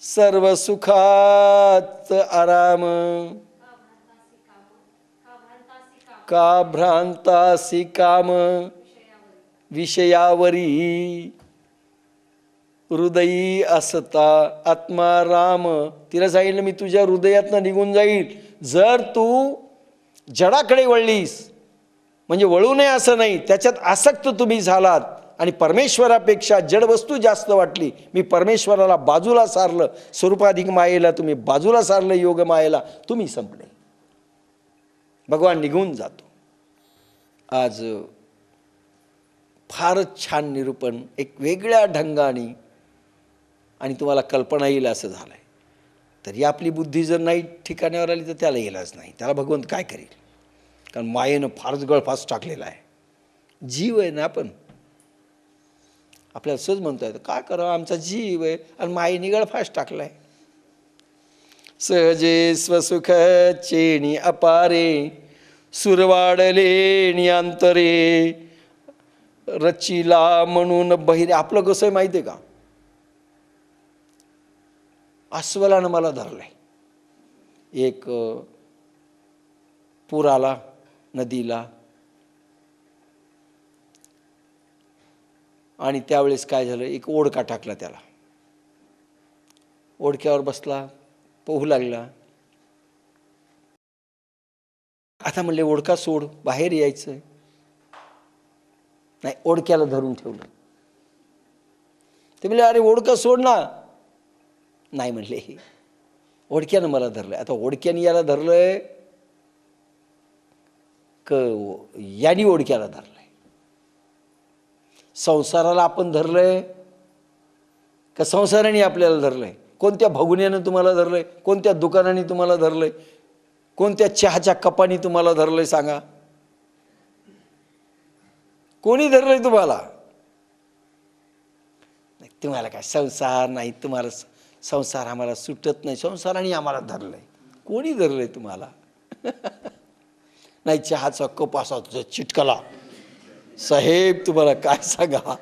सर्व सुखात आराम. का भ्रांतासी काम विषयावरी, हृदयी असता आत्मा राम. तिला सांगितलं मी तुझ्या हृदयातनं निघून जाईल जर तू जडाकडे वळलीस. म्हणजे वळू नये असं नाही, त्याच्यात आसक्त तुम्ही झालात आणि परमेश्वरापेक्षा जड वस्तू जास्त वाटली. मी परमेश्वराला बाजूला सारलं, स्वरूपाधिक मायेला तुम्ही बाजूला सारलं, योग मायेला तुम्ही संपले. भगवान निघून जातो. आज फारच छान निरूपण एक वेगळ्या ढंगाने आणि तुम्हाला कल्पना येईल असं झालं आहे. तरी आपली बुद्धी जर नाही ठिकाणावर आली तर त्याला येईलच नाही. त्याला भगवंत काय करेल? कारण मायेनं फारच गळफास टाकलेला आहे. जीव आहे ना आपण, आपल्याला सहज म्हणता येतं काय करावं, आमचा जीव आहे आणि मायेने गळफास टाकला आहे. सहजे स्वसुख चेणी अपारे सुरवाडले नियांतरे रचिला म्हणून बहिरे. आपलं कसं आहे माहिती आहे का? अस्वलानं मला धरलंय. एक पूर आला नदीला आणि त्यावेळेस काय झालं, एक ओढका टाकला त्याला. ओढक्यावर बसला, पोहू लागला. आता म्हणले ओढका सोड, बाहेर यायचं नाही. ओढक्याला धरून ठेवलं. ते म्हणले अरे ओढका सोड ना. नाही म्हणले, ओढक्यानं मला धरलंय. आता ओढक्याने याला धरलंय यानी ओढक्याला धरलंय. संसाराला आपण धरलंय का संसाराने आपल्याला धरलंय? कोणत्या भगुन्यानं तुम्हाला धरलंय? कोणत्या दुकानाने तुम्हाला धरलंय? कोणत्या चहाच्या कपाने तुम्हाला धरलंय सांगा? कोणी धरलंय तुम्हाला? तुम्हाला काय संसार नाही, तुम्हाला संसार आम्हाला सुटत नाही, संसाराने आम्हाला धरलंय. कोणी धरलंय तुम्हाला? नाही चहाचा कप असा तुझा चिटकला, साहेब तुम्हाला काय सांगा,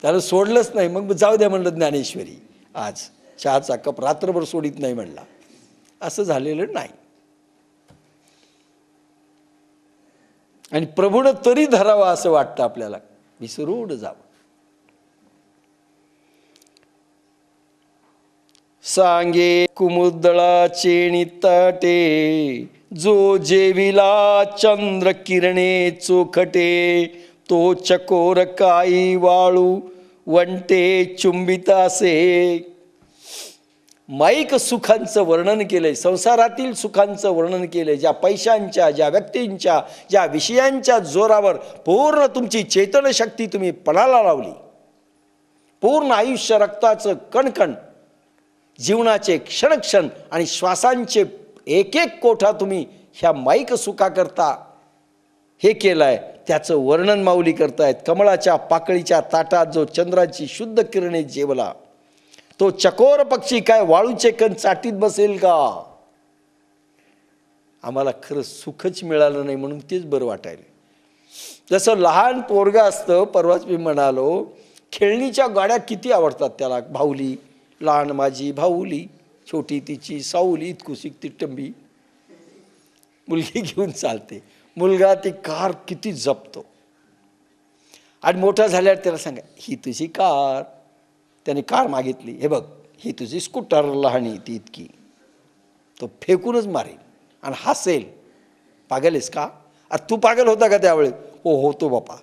त्याला सोडलंच नाही. मग जाऊ द्या म्हणलं ज्ञानेश्वरी, आज चहाचा कप रात्रभर सोडित नाही म्हणला. असं झालेलं नाही. आणि प्रभूनं तरी धरावा असं वाटतं आपल्याला, विसरून जावं. सांगे कुमुदळाचे निताटे जो जेविला चंद्र किरणे चोखटे तो चकोर काई वाळू वंटे चुंबितासे. माईक सुखांचं वर्णन केलंय, संसारातील सुखांचं वर्णन केलंय. ज्या पैशांच्या, ज्या व्यक्तींच्या, ज्या विषयांच्या जोरावर पूर्ण तुमची चेतनशक्ती तुम्ही पणाला लावली, पूर्ण आयुष्य रक्ताचं कणकण, जीवनाचे क्षणक्षण आणि श्वासांचे एक एक कोठा तुम्ही ह्या माईक सुखाकरता हे केलंय, त्याचं वर्णन माऊली करतायत. कमळाच्या पाकळीच्या ताटात जो चंद्राची शुद्ध किरणे जेवला, तो चकोर पक्षी काय वाळूचे कण चाटीत बसेल का? आम्हाला खरं सुखच मिळालं नाही म्हणून तेच बरं वाटायला. जसं लहान पोरगं असतं, परवाच मी म्हणालो, खेळणीच्या गाड्या किती आवडतात त्याला. भाऊली, लहान माझी भाऊली, छोटी तिची साऊली, इतकुसिक ती टंबी, मुलगी घेऊन चालते. मुलगा ती कार किती जपतो. आणि मोठा झाल्यावर त्याला सांगा ही तुझी कार. त्याने कार मागितली, हे बघ ही तुझी स्कूटर लहानी ती इतकी. तो फेकूनच मारेल आणि हसेल, पागल आहेस का? अरे तू पागल होता का त्यावेळेस? हो होतो बापा.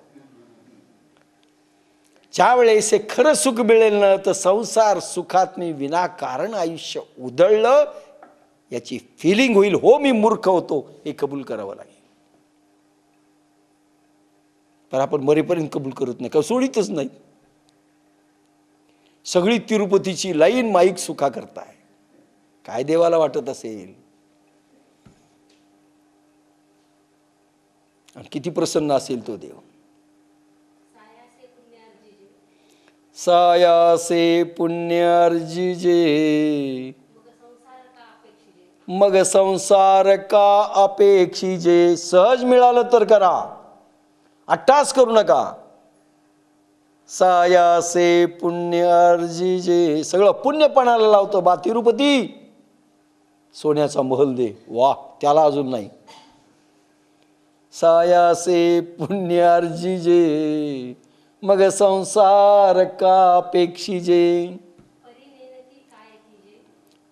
ज्या वेळेस हे खरं सुख मिळेल ना, तर संसार सुखात मी विनाकारण आयुष्य उधळलं याची फिलिंग होईल. हो मी मूर्ख होतो हे कबूल करावं लागेल. पण आपण मरेपर्यंत कबूल करत नाही का, सोडितच नाही. सगळी तिरुपतीची लाईन माईक सुखा करताय. काय देवाला वाटत असेल, आणि किती प्रसन्न असेल तो देव. सायासे पुण्य अर्जिजे मग संसार का अपेक्षिजे. सहज मिळालं तर करा, अट्टास करू नका. सायासे पुण्य अर्जिजे, सगळं पुण्यपणाला लावतो. बा तिरुपती सोन्याचा महल दे, वा त्याला अजून नाही. सायासे पुण्य अर्जिजे मग संसार का अपेक्षिजे.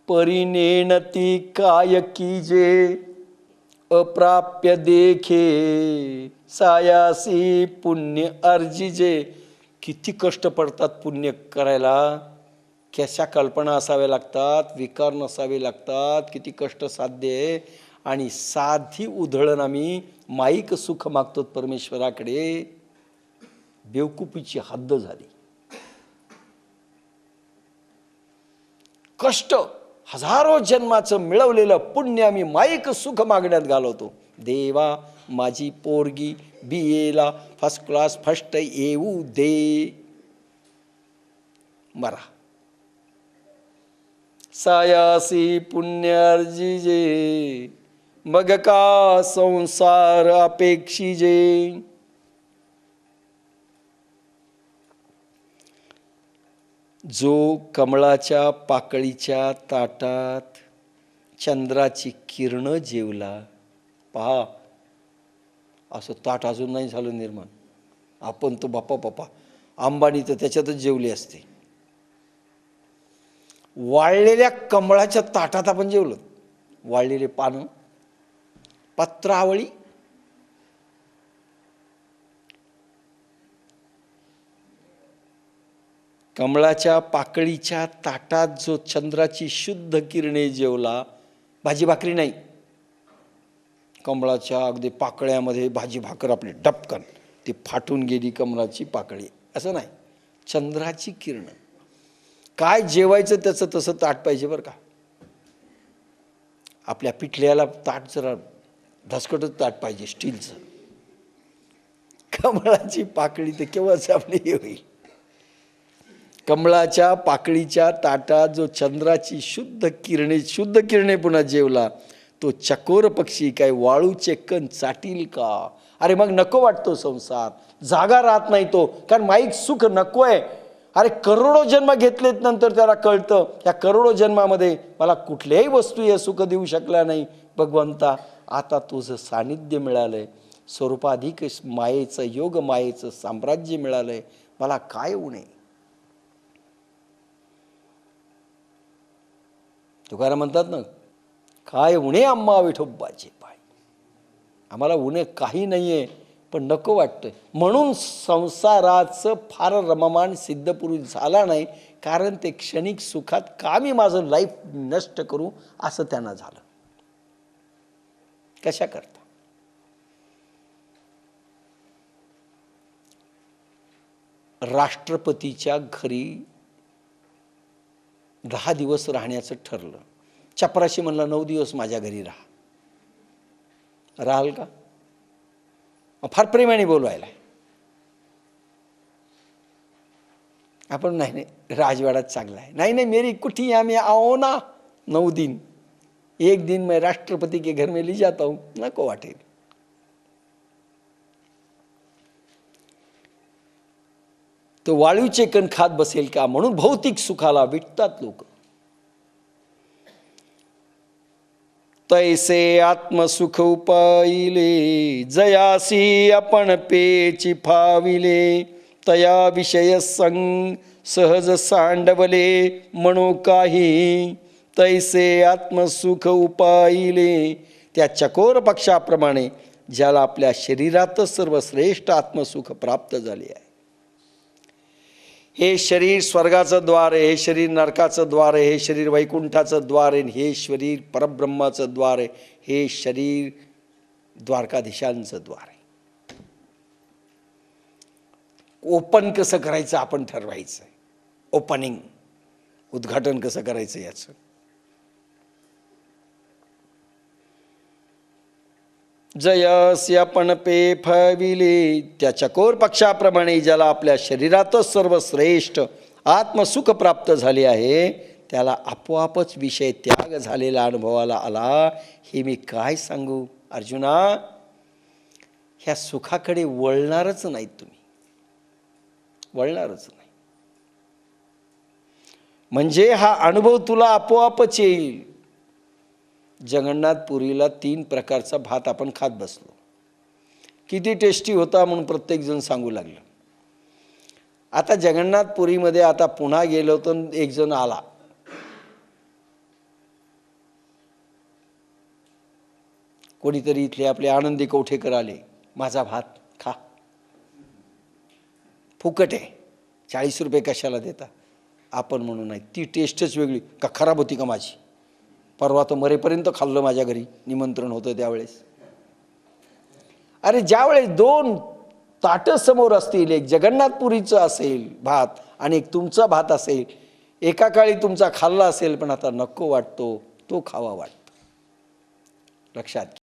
परिनेनती काय कीजे अप्राप्य देखे सायासी पुण्य अर्जिजे. किती कष्ट पडतात पुण्य करायला, कशा कल्पना असाव्या लागतात, विकार नसावे लागतात, किती कष्ट साध्य आहे. आणि साधी उधळण आम्ही माईक सुख मागतो परमेश्वराकडे. बेवकुफीची हद्द झाली. कष्ट, हजारो जन्माचं मिळवलेलं पुण्य आम्ही माईक सुख मागण्यात घालवतो. देवा माझी पोरगी BA फर्स्ट क्लास फर्स्ट येऊ दे. मरा सायासी पुण्यार्जिजे, मग का संसार अपेक्षिजे. जो कमळाच्या पाकळीच्या ताटात चंद्राची किरण जेवला, पहा असं ताट अजून नाही झालं निर्माण. आपण तो बाप्पा अंबानी तर त्याच्यातच जेवली असते. वाळलेल्या कमळाच्या ताटात आपण जेवलो. वाळलेले पानं, पत्रावळी, कमळाच्या पाकळीच्या ताटात जो चंद्राची शुद्ध किरणे जेवला. भाजी भाकरी नाही, कमळाच्या अगदी पाकळ्यामध्ये भाजी भाकर आपली डपकन ती फाटून गेली कमळाची पाकळी, असं नाही. चंद्राची किरण. काय जेवायचं त्याचं तसं ताट पाहिजे बरं का. आपल्या पिठल्याला ताट जरा धसकटच ताट पाहिजे स्टीलचं. कमळाची पाकळी तर केव्हाच आपली हे होईल. कमळाच्या पाकळीच्या ताटात जो चंद्राची शुद्ध किरणे पुन्हा जेवला, तो चकोर पक्षी काय वाळूचे कण चाटील का. अरे मग नको वाटतो संसार, जागा राहत नाही तो, कारण माईक सुख नकोय. अरे करोडो जन्म घेतलेत नंतर त्याला कळतं, या करोडो जन्मामध्ये मला कुठल्याही वस्तू हे सुख देऊ शकला नाही. भगवंता आता तुझं सानिध्य मिळालंय, स्वरूपाधिक मायेचं योग मायेचं साम्राज्य मिळालंय, मला काय उणे. तुकाराम म्हणतात ना, काय उणे आम्हा विठोबाचे पाय. आम्हाला उणे काही नाहीये, पण नको वाटतंय. म्हणून संसाराचं फार रममान सिद्धपुरुष झाला नाही, कारण ते क्षणिक सुखात का मी माझं लाईफ नष्ट करू असं त्यांना झालं. कशा करता. राष्ट्रपतीच्या घरी 10 दिवस राहण्याचं ठरलं. चपराशी म्हणला 9 दिवस माझ्या घरी राहा. राहाल का. फार प्रेमाने बोलवायला. आपण नाही राजवाड्यात चांगला आहे. नहीं मेरी कुटिया में आओ ना 9 दिन, 1 दिन मैं राष्ट्रपति के घर में ले जाता हूं. नको वाटेल. तो वाळूचे कण खात बसेल का. म्हणून भौतिक सुखाला विटतात लोक. तैसे आत्मसुख उपाईले, जयासी आपण पेची फाविले. तया विषय संग सहज सांडवले, म्हणू काही. तैसे आत्मसुख उपाईले, त्या चकोर पक्षाप्रमाणे ज्याला आपल्या शरीरातच सर्वश्रेष्ठ आत्मसुख प्राप्त झाले आहे. हे शरीर स्वर्गाचं द्वार आहे, हे शरीर नरकाचं द्वार आहे, हे शरीर वैकुंठाचं द्वार आहे, हे शरीर परब्रह्माचं द्वार आहे, हे शरीर द्वारकाधीशांचं द्वार आहे. ओपन कसं करायचं आपण ठरवायचं. ओपनिंग, उद्घाटन कसं करायचं याचं. जयस्य आपण पे फविले, त्या चकोर पक्षाप्रमाणे ज्याला आपल्या शरीरातच सर्वश्रेष्ठ आत्मसुख प्राप्त झाले आहे, त्याला आपोआपच विषय त्याग झालेला अनुभवाला आला. हे मी काय सांगू अर्जुना. ह्या सुखाकडे वळणारच नाहीत तुम्ही, वळणारच नाही. म्हणजे हा अनुभव तुला आपोआपच येईल. जगन्नाथपुरीला 3 प्रकारचा भात आपण खात बसलो. किती टेस्टी होता म्हणून प्रत्येक जण सांगू लागलं. आता जगन्नाथपुरीमध्ये आता पुन्हा गेलो तर एक जण आला. कोणीतरी इथले आपले आनंदी कवठेकर आले. माझा भात खा, फुकट आहे, 40 रुपये कशाला देता. आपण म्हणू नाही, ती टेस्टच वेगळी. का खराब होती का माझी. परवा तर मरेपर्यंत खाल्लं, माझ्या घरी निमंत्रण होतं त्यावेळेस. अरे ज्यावेळेस 2 ताटं समोर असतील, एक जगन्नाथपुरीचं असेल भात आणि एक तुमचा भात असेल, एका काळी तुमचा खाल्ला असेल पण आता नको वाटतो, तो खावा वाटतो. लक्षात घ्या.